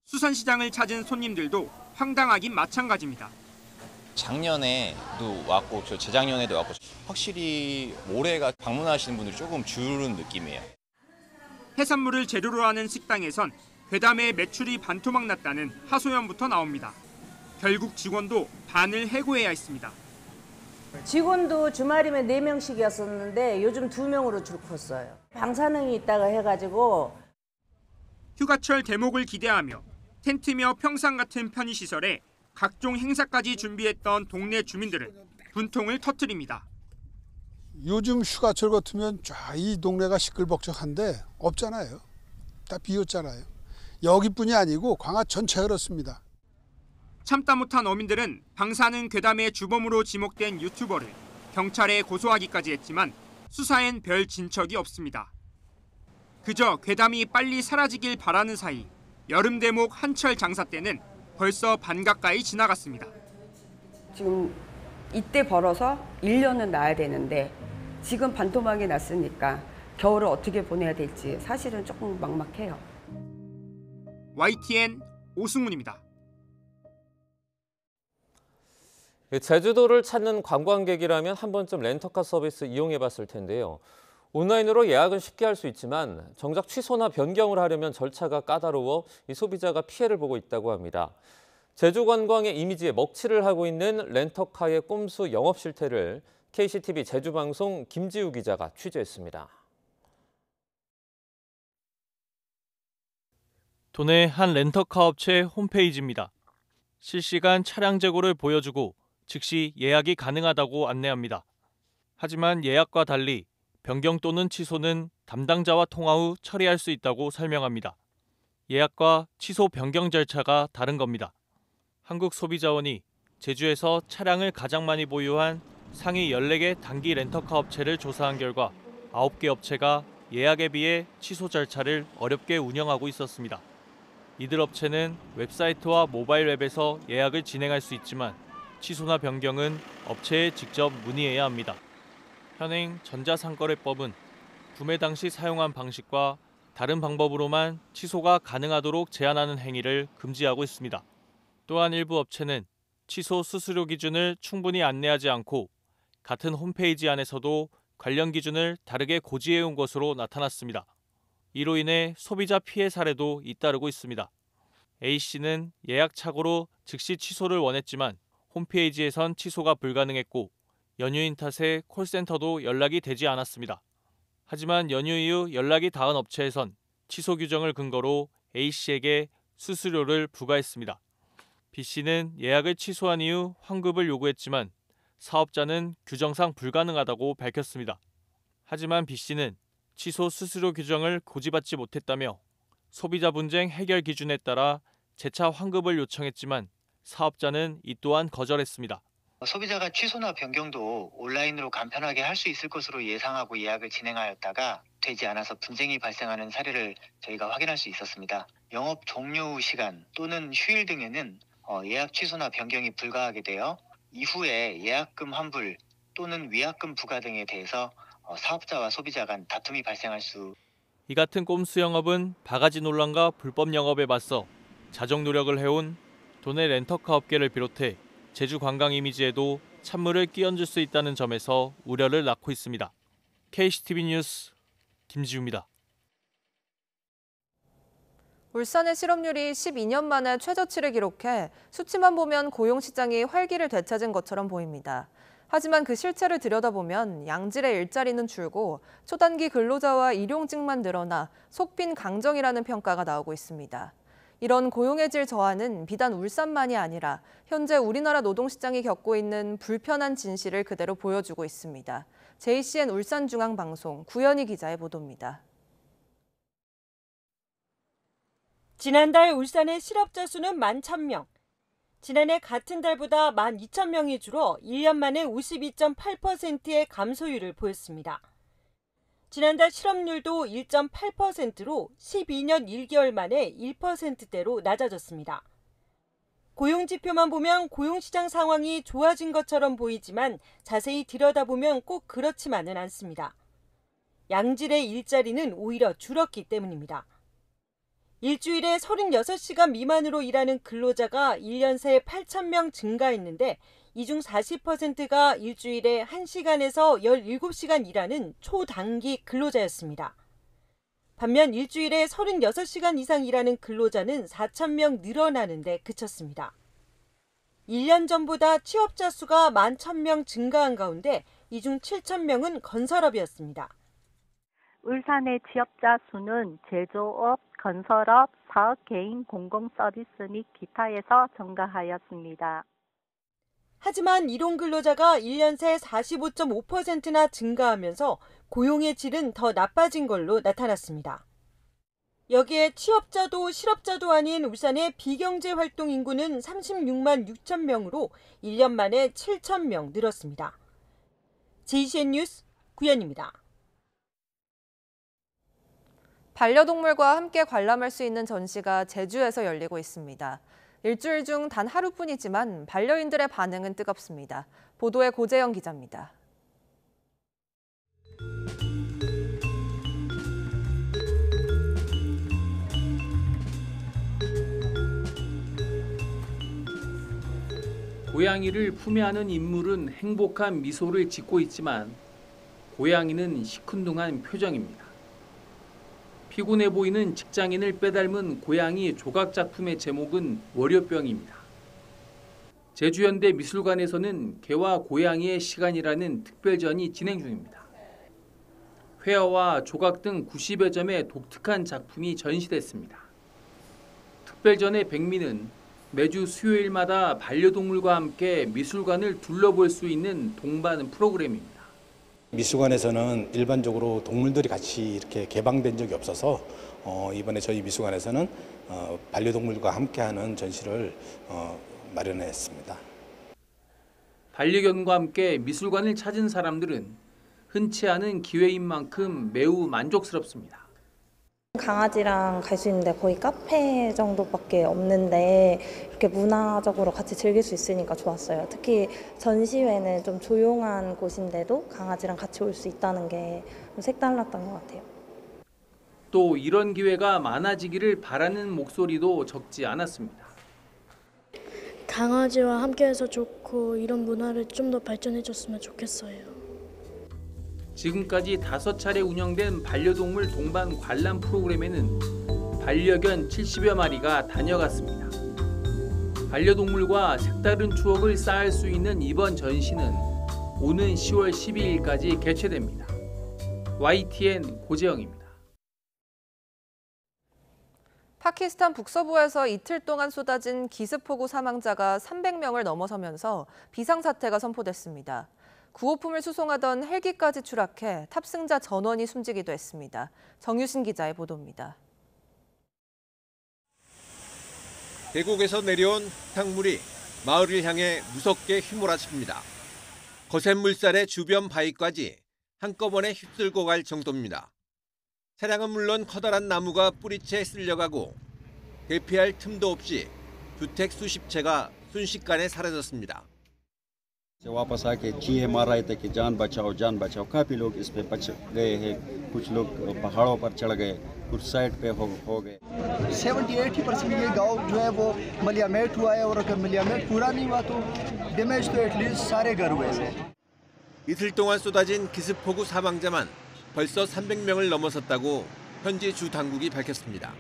수산시장을 찾은 손님들도 황당하긴 마찬가지입니다. 작년에도 왔고 저 재작년에도 왔고 확실히 올해가 방문하시는 분들이 조금 줄은 느낌이에요. 해산물을 재료로 하는 식당에선 괴담의 매출이 반토막 났다는 하소연부터 나옵니다. 결국 직원도 반을 해고해야 했습니다. 직원도 주말이면 4명씩이었었는데 요즘 2명으로 줄었어요. 방사능이 있다가 해가지고. 휴가철 대목을 기대하며 텐트며 평상 같은 편의시설에 각종 행사까지 준비했던 동네 주민들은 분통을 터뜨립니다. 요즘 휴가철 같으면 이 동네가 시끌벅적한데 없잖아요. 다 비웃잖아요. 여기뿐이 아니고 광화 전체가 그렇습니다. 참다 못한 어민들은 방사능 괴담의 주범으로 지목된 유튜버를 경찰에 고소하기까지 했지만 수사엔 별 진척이 없습니다. 그저 괴담이 빨리 사라지길 바라는 사이 여름 대목 한철 장사 때는 벌써 반 가까이 지나갔습니다. 지금 이때 벌어서 1년은 나야 되는데 지금 반토막이 났으니까 겨울을 어떻게 보내야 될지 사실은 조금 막막해요. YTN 오승훈입니다. 제주도를 찾는 관광객이라면 한 번쯤 렌터카 서비스 이용해봤을 텐데요. 온라인으로 예약은 쉽게 할 수 있지만 정작 취소나 변경을 하려면 절차가 까다로워 이 소비자가 피해를 보고 있다고 합니다. 제주 관광의 이미지에 먹칠을 하고 있는 렌터카의 꼼수 영업 실태를 KCTV 제주방송 김지우 기자가 취재했습니다. 도내 한 렌터카 업체 홈페이지입니다. 실시간 차량 재고를 보여주고 즉시 예약이 가능하다고 안내합니다. 하지만 예약과 달리 변경 또는 취소는 담당자와 통화 후 처리할 수 있다고 설명합니다. 예약과 취소 변경 절차가 다른 겁니다. 한국소비자원이 제주에서 차량을 가장 많이 보유한 상위 14개 단기 렌터카 업체를 조사한 결과 9개 업체가 예약에 비해 취소 절차를 어렵게 운영하고 있었습니다. 이들 업체는 웹사이트와 모바일 앱에서 예약을 진행할 수 있지만 취소나 변경은 업체에 직접 문의해야 합니다. 현행 전자상거래법은 구매 당시 사용한 방식과 다른 방법으로만 취소가 가능하도록 제한하는 행위를 금지하고 있습니다. 또한 일부 업체는 취소 수수료 기준을 충분히 안내하지 않고 같은 홈페이지 안에서도 관련 기준을 다르게 고지해온 것으로 나타났습니다. 이로 인해 소비자 피해 사례도 잇따르고 있습니다. A씨는 예약 착오로 즉시 취소를 원했지만 홈페이지에선 취소가 불가능했고 연휴인 탓에 콜센터도 연락이 되지 않았습니다. 하지만 연휴 이후 연락이 닿은 업체에선 취소 규정을 근거로 A씨에게 수수료를 부과했습니다. B씨는 예약을 취소한 이후 환급을 요구했지만 사업자는 규정상 불가능하다고 밝혔습니다. 하지만 B씨는 취소 수수료 규정을 고지받지 못했다며 소비자 분쟁 해결 기준에 따라 재차 환급을 요청했지만 사업자는 이 또한 거절했습니다. 소비자가 취소나 변경도 온라인으로 간편하게 할 수 있을 것으로 예상하고 예약을 진행하였다가 되지 않아서 분쟁이 발생하는 사례를 저희가 확인할 수 있었습니다. 영업 종료 후 시간 또는 휴일 등에는 예약 취소나 변경이 불가하게 되어 이후에 예약금 환불 또는 위약금 부과 등에 대해서 사업자와 소비자 간 다툼이 발생할 수. 이 같은 꼼수 영업은 바가지 논란과 불법 영업에 맞서 자정 노력을 해온 도내 렌터카 업계를 비롯해 제주 관광 이미지에도 찬물을 끼얹을 수 있다는 점에서 우려를 낳고 있습니다. KCTV 뉴스 김지우입니다. 울산의 실업률이 12년 만에 최저치를 기록해 수치만 보면 고용시장이 활기를 되찾은 것처럼 보입니다. 하지만 그 실체를 들여다보면 양질의 일자리는 줄고 초단기 근로자와 일용직만 늘어나 속빈 강정이라는 평가가 나오고 있습니다. 이런 고용의 질 저하는 비단 울산만이 아니라 현재 우리나라 노동시장이 겪고 있는 불편한 진실을 그대로 보여주고 있습니다. JCN 울산중앙방송 구현희 기자의 보도입니다. 지난달 울산의 실업자 수는 11,000명. 지난해 같은 달보다 12,000명이 줄어 1년 만에 52.8%의 감소율을 보였습니다. 지난달 실업률도 1.8%로 12년 1개월 만에 1%대로 낮아졌습니다. 고용지표만 보면 고용시장 상황이 좋아진 것처럼 보이지만 자세히 들여다보면 꼭 그렇지만은 않습니다. 양질의 일자리는 오히려 줄었기 때문입니다. 일주일에 36시간 미만으로 일하는 근로자가 1년 새 8,000명 증가했는데 이 중 40%가 일주일에 1시간에서 17시간 일하는 초단기 근로자였습니다. 반면 일주일에 36시간 이상 일하는 근로자는 4,000명 늘어나는 데 그쳤습니다. 1년 전보다 취업자 수가 11,000명 증가한 가운데 이 중 7,000명은 건설업이었습니다. 울산의 취업자 수는 제조업, 건설업, 사업 개인 공공 서비스 및 기타에서 증가하였습니다. 하지만 일용 근로자가 1년 새 45.5%나 증가하면서 고용의 질은 더 나빠진 걸로 나타났습니다. 여기에 취업자도 실업자도 아닌 울산의 비경제 활동 인구는 36만 6천 명으로 1년 만에 7천 명 늘었습니다. JCN 뉴스 구현입니다. 반려동물과 함께 관람할 수 있는 전시가 제주에서 열리고 있습니다. 일주일 중 단 하루뿐이지만 반려인들의 반응은 뜨겁습니다. 보도에 고재영 기자입니다. 고양이를 품에 안은 인물은 행복한 미소를 짓고 있지만 고양이는 시큰둥한 표정입니다. 피곤해 보이는 직장인을 빼닮은 고양이 조각 작품의 제목은 월요병입니다. 제주현대미술관에서는 개와 고양이의 시간이라는 특별전이 진행 중입니다. 회화와 조각 등 90여 점의 독특한 작품이 전시됐습니다. 특별전의 백미는 매주 수요일마다 반려동물과 함께 미술관을 둘러볼 수 있는 동반 프로그램입니다. 미술관에서는 일반적으로 동물들이 같이 이렇게 개방된 적이 없어서 이번에 저희 미술관에서는 반려동물과 함께하는 전시를 마련했습니다. 반려견과 함께 미술관을 찾은 사람들은 흔치 않은 기회인 만큼 매우 만족스럽습니다. 강아지랑 갈 수 있는데 거의 카페 정도밖에 없는데 이렇게 문화적으로 같이 즐길 수 있으니까 좋았어요. 특히 전시회는 좀 조용한 곳인데도 강아지랑 같이 올 수 있다는 게 좀 색달랐던 것 같아요. 또 이런 기회가 많아지기를 바라는 목소리도 적지 않았습니다. 강아지와 함께해서 좋고 이런 문화를 좀 더 발전해줬으면 좋겠어요. 지금까지 5차례 운영된 반려동물 동반 관람 프로그램에는 반려견 70여 마리가 다녀갔습니다. 반려동물과 색다른 추억을 쌓을 수 있는 이번 전시는 오는 10월 12일까지 개최됩니다. YTN 고재영입니다. 파키스탄 북서부에서 이틀 동안 쏟아진 기습폭우 사망자가 300명을 넘어서면서 비상사태가 선포됐습니다. 구호품을 수송하던 헬기까지 추락해 탑승자 전원이 숨지기도 했습니다. 정유신 기자의 보도입니다. 계곡에서 내려온 흙탕물이 마을을 향해 무섭게 휘몰아칩니다. 거센 물살에 주변 바위까지 한꺼번에 휩쓸고 갈 정도입니다. 차량은 물론 커다란 나무가 뿌리채 쓸려가고 대피할 틈도 없이 주택 수십 채가 순식간에 사라졌습니다. वापस आके चीहे मार रहे थे कि जान बचाओ काफी लोग इस पे बच गए हैं कुछ लोग पहाड़ों पर चढ़ गए कुछ साइड पे हो गए 70-80% ये गांव जो है वो मलियामेट हुआ है और अगर मलियामेट पूरा नहीं हुआ तो डैमेज तो एटलीस्ट सारे घर हुए हैं. 이틀 동안 쏟아진 기습폭우 사망자만 벌써 300명을 넘어섰다고 현지 주 당국이 밝혔습니다.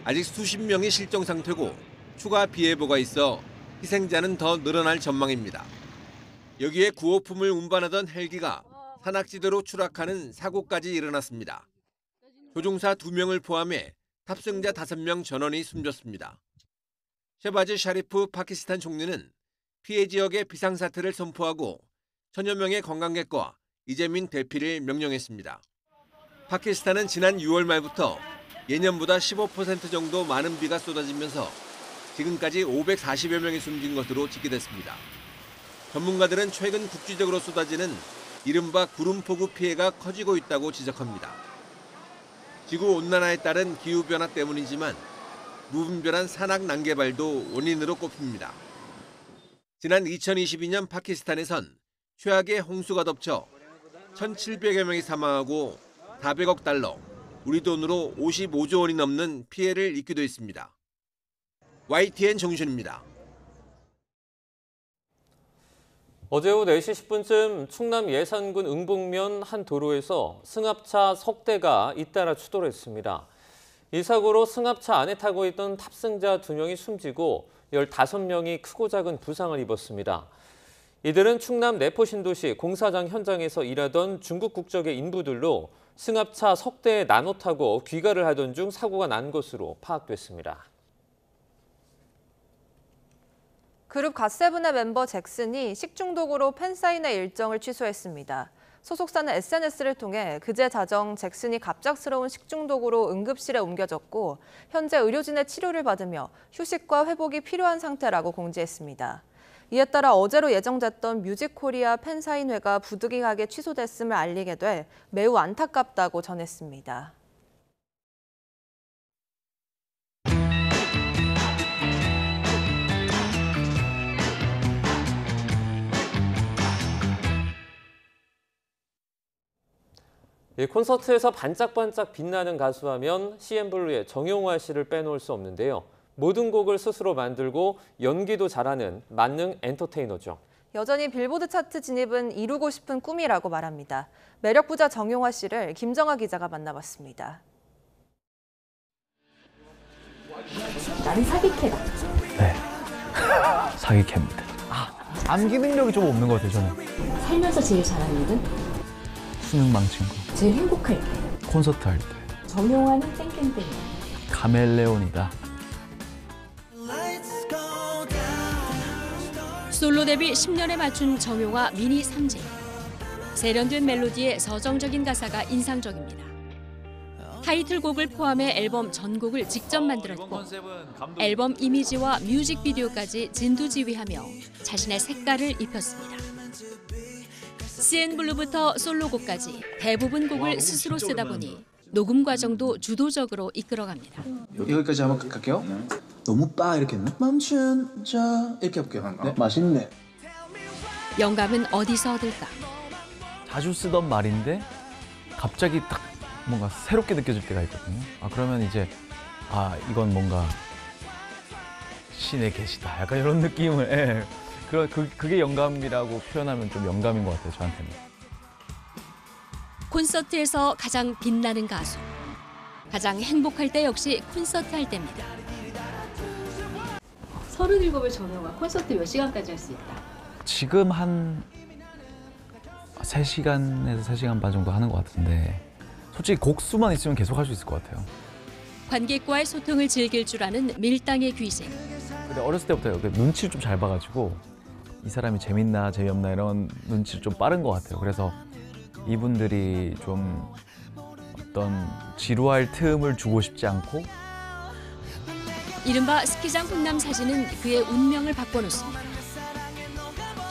아직 수십 명이 실종 상태고 추가 비 예보가 있어 희생자는 더 늘어날 전망입니다. 여기에 구호품을 운반하던 헬기가 산악지대로 추락하는 사고까지 일어났습니다. 조종사 2명을 포함해 탑승자 5명 전원이 숨졌습니다. 셰바즈 샤리프 파키스탄 총리는 피해 지역에 비상사태를 선포하고 천여 명의 관광객과 이재민 대피를 명령했습니다. 파키스탄은 지난 6월 말부터 예년보다 15% 정도 많은 비가 쏟아지면서 지금까지 540여 명이 숨진 것으로 집계됐습니다. 전문가들은 최근 국지적으로 쏟아지는 이른바 구름폭우 피해가 커지고 있다고 지적합니다. 지구온난화에 따른 기후변화 때문이지만 무분별한 산악 난개발도 원인으로 꼽힙니다. 지난 2022년 파키스탄에선 최악의 홍수가 덮쳐 1,700여 명이 사망하고 400억 달러, 우리 돈으로 55조 원이 넘는 피해를 입기도 했습니다. YTN 정준입니다. 어제 오후 4시 10분쯤 충남 예산군 응북면 한 도로에서 승합차 석대가 잇따라 추돌했습니다. 이 사고로 승합차 안에 타고 있던 탑승자 2명이 숨지고 15명이 크고 작은 부상을 입었습니다. 이들은 충남 내포신도시 공사장 현장에서 일하던 중국 국적의 인부들로 승합차 석대에 나눠 타고 귀가를 하던 중 사고가 난 것으로 파악됐습니다. 그룹 갓세븐의 멤버 잭슨이 식중독으로 팬사인회 일정을 취소했습니다. 소속사는 SNS를 통해 그제 자정 잭슨이 갑작스러운 식중독으로 응급실에 옮겨졌고 현재 의료진의 치료를 받으며 휴식과 회복이 필요한 상태라고 공지했습니다. 이에 따라 어제로 예정됐던 뮤직코리아 팬사인회가 부득이하게 취소됐음을 알리게 돼 매우 안타깝다고 전했습니다. 콘서트에서 반짝반짝 빛나는 가수하면 CN블루의 정용화 씨를 빼놓을 수 없는데요. 모든 곡을 스스로 만들고 연기도 잘하는 만능 엔터테이너죠. 여전히 빌보드 차트 진입은 이루고 싶은 꿈이라고 말합니다. 매력 부자 정용화 씨를 김정아 기자가 만나봤습니다. 나는 사기캐다. 네, 사기캐입니다. 암기 능력이 좀 없는 것 같아요, 저는. 살면서 제일 잘하는 일은? 수능 망친 거. 제일 행복할 때. 콘서트 할 때. 정용화는 땡땡땡. 카멜레온이다. 솔로 데뷔 10년에 맞춘 정용화 미니 3집. 세련된 멜로디에 서정적인 가사가 인상적입니다. 타이틀곡을 포함해 앨범 전곡을 직접 만들었고 앨범 이미지와 뮤직비디오까지 진두지휘하며 자신의 색깔을 입혔습니다. CN블루부터 솔로곡까지 대부분 곡을 스스로 쓰다 보니 녹음 과정도 주도적으로 이끌어갑니다. 여기까지 한번 갈게요. 너무 빠 이렇게 했나? 멈춘 자 이렇게 할게요. 네, 맛있네. 영감은 어디서 얻을까? 자주 쓰던 말인데 갑자기 딱 뭔가 새롭게 느껴질 때가 있거든요. 그러면 이제 이건 뭔가 신의 계시다. 약간 이런 느낌을 그게 영감이라고 표현하면 좀 영감인 것 같아요, 저한테는. 콘서트에서 가장 빛나는 가수. 가장 행복할 때 역시 콘서트 할 때입니다. 37의 정용화 콘서트 몇 시간까지 할 수 있다? 지금 한 3시간에서 3시간 반 정도 하는 것 같은데 솔직히 곡수만 있으면 계속 할 수 있을 것 같아요. 관객과의 소통을 즐길 줄 아는 밀당의 귀생. 근데 어렸을 때부터 눈치를 좀 잘 봐가지고 이 사람이 재밌나 재미없나 이런 눈치를 좀 빠른 것 같아요. 그래서 이분들이 좀 어떤 지루할 틈을 주고 싶지 않고 이른바 스키장 훈남 사진은 그의 운명을 바꿔놓습니다.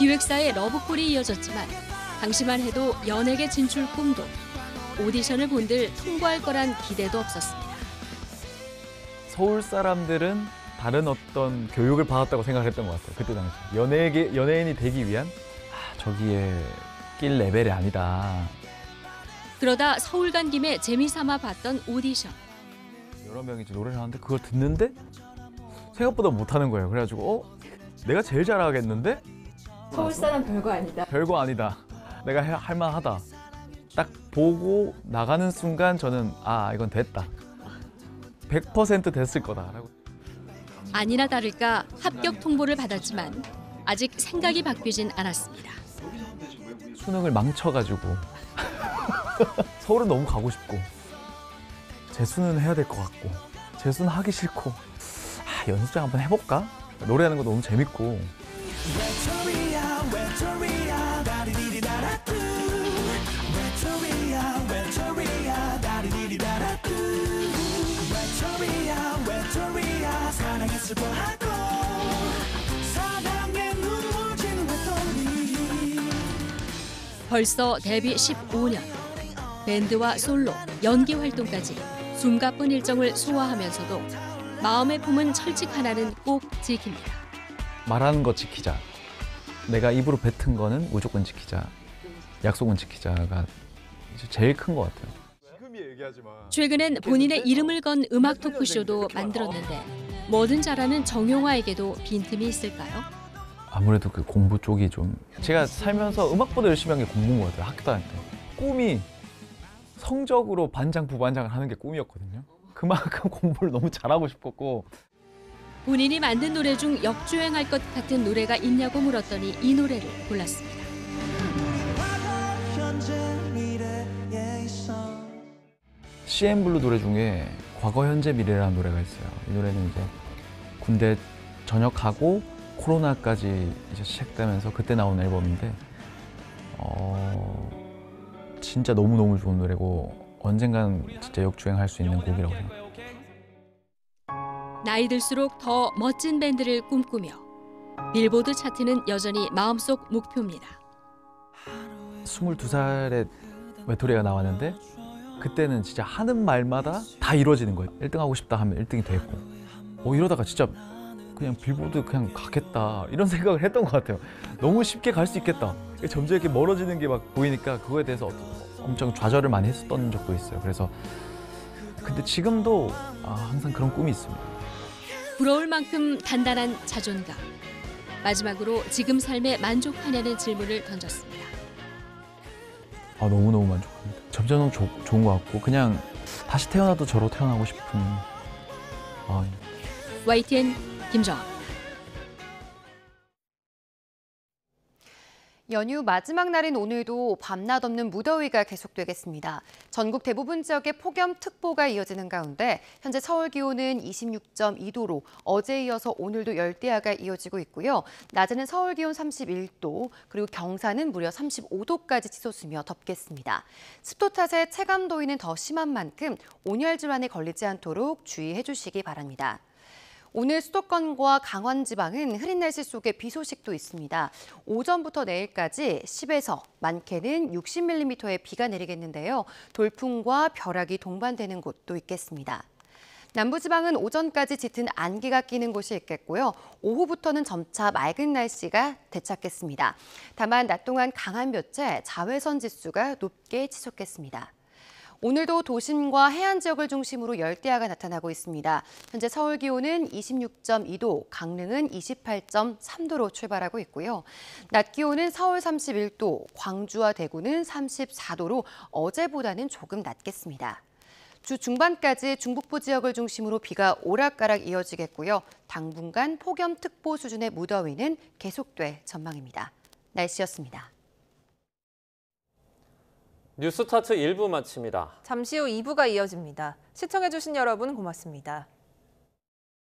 기획사의 러브콜이 이어졌지만 당시만 해도 연예계 진출 꿈도 오디션을 본들 통과할 거란 기대도 없었습니다. 서울 사람들은 다른 어떤 교육을 받았다고 생각했던 것 같아요. 그때 당시 연예인이 되기 위한 저기에 낄 레벨이 아니다. 그러다 서울 간 김에 재미삼아 봤던 오디션. 여러 명이 이제 노래를 하는데 그걸 듣는데 생각보다 못하는 거예요. 그래가지고 내가 제일 잘하겠는데? 서울 사람 별거 아니다. 별거 아니다. 내가 할 만하다. 딱 보고 나가는 순간 저는 이건 됐다. 100% 됐을 거다라고. 아니나 다를까 합격 통보를 받았지만 아직 생각이 바뀌진 않았습니다. 수능을 망쳐가지고 서울은 너무 가고 싶고 재수는 해야 될 것 같고 재수는 하기 싫고 연습장 한번 해볼까? 노래하는 거 너무 재밌고. 벌써 데뷔 15년. 밴드와 솔로, 연기 활동까지 숨가쁜 일정을 소화하면서도 마음의 품은 철칙 하나는 꼭 지킵니다. 말하는 거 지키자. 내가 입으로 뱉은 거는 무조건 지키자. 약속은 지키자가 제일 큰 것 같아요. 최근엔 본인의 이름을 건 음악 토크쇼도 만들었는데 뭐든 잘하는 정용화에게도 빈틈이 있을까요? 아무래도 그 공부 쪽이 좀 제가 살면서 음악보다 열심히 한 게 공부인 것 같아요. 학교 다닐 때. 꿈이 성적으로 반장, 부반장을 하는 게 꿈이었거든요. 그만큼 공부를 너무 잘하고 싶었고. 본인이 만든 노래 중 역주행할 것 같은 노래가 있냐고 물었더니 이 노래를 골랐습니다. CN블루 노래 중에 과거, 현재, 미래라는 노래가 있어요. 이 노래는 이제 군대 전역하고 코로나까지 이제 시작되면서 그때 나온 앨범인데 진짜 너무너무 좋은 노래고 언젠간 진짜 역주행할 수 있는 곡이라고 생각해요. 나이 들수록 더 멋진 밴드를 꿈꾸며 빌보드 차트는 여전히 마음속 목표입니다. 22살에 외톨이가 나왔는데 그때는 진짜 하는 말마다 다 이루어지는 거예요. 1등 하고 싶다 하면 1등이 되고 이러다가 진짜 그냥 빌보드 그냥 가겠다 이런 생각을 했던 것 같아요. 너무 쉽게 갈 수 있겠다. 점점 이렇게 멀어지는 게 막 보이니까 그거에 대해서 엄청 좌절을 많이 했었던 적도 있어요. 그래서 근데 지금도 항상 그런 꿈이 있습니다. 부러울 만큼 단단한 자존감. 마지막으로 지금 삶에 만족하냐는 질문을 던졌습니다. 너무너무 만족합니다. 점점 좋은 것 같고 그냥 다시 태어나도 저로 태어나고 싶은 YTN 김정아. 연휴 마지막 날인 오늘도 밤낮 없는 무더위가 계속되겠습니다. 전국 대부분 지역에 폭염특보가 이어지는 가운데 현재 서울 기온은 26.2도로 어제에 이어서 오늘도 열대야가 이어지고 있고요. 낮에는 서울 기온 31도, 그리고 경산은 무려 35도까지 치솟으며 덥겠습니다. 습도 탓에 체감 더위는 더 심한 만큼 온열 질환에 걸리지 않도록 주의해 주시기 바랍니다. 오늘 수도권과 강원 지방은 흐린 날씨 속에 비 소식도 있습니다. 오전부터 내일까지 10에서 많게는 60mm의 비가 내리겠는데요. 돌풍과 벼락이 동반되는 곳도 있겠습니다. 남부지방은 오전까지 짙은 안개가 끼는 곳이 있겠고요. 오후부터는 점차 맑은 날씨가 되찾겠습니다. 다만 낮 동안 강한 볕에 자외선 지수가 높게 치솟겠습니다. 오늘도 도심과 해안 지역을 중심으로 열대야가 나타나고 있습니다. 현재 서울 기온은 26.2도, 강릉은 28.3도로 출발하고 있고요. 낮 기온은 서울 31도, 광주와 대구는 34도로 어제보다는 조금 낮겠습니다. 주 중반까지 중북부 지역을 중심으로 비가 오락가락 이어지겠고요. 당분간 폭염특보 수준의 무더위는 계속될 전망입니다. 날씨였습니다. 뉴스타트 1부 마칩니다. 잠시 후 2부가 이어집니다. 시청해주신 여러분 고맙습니다.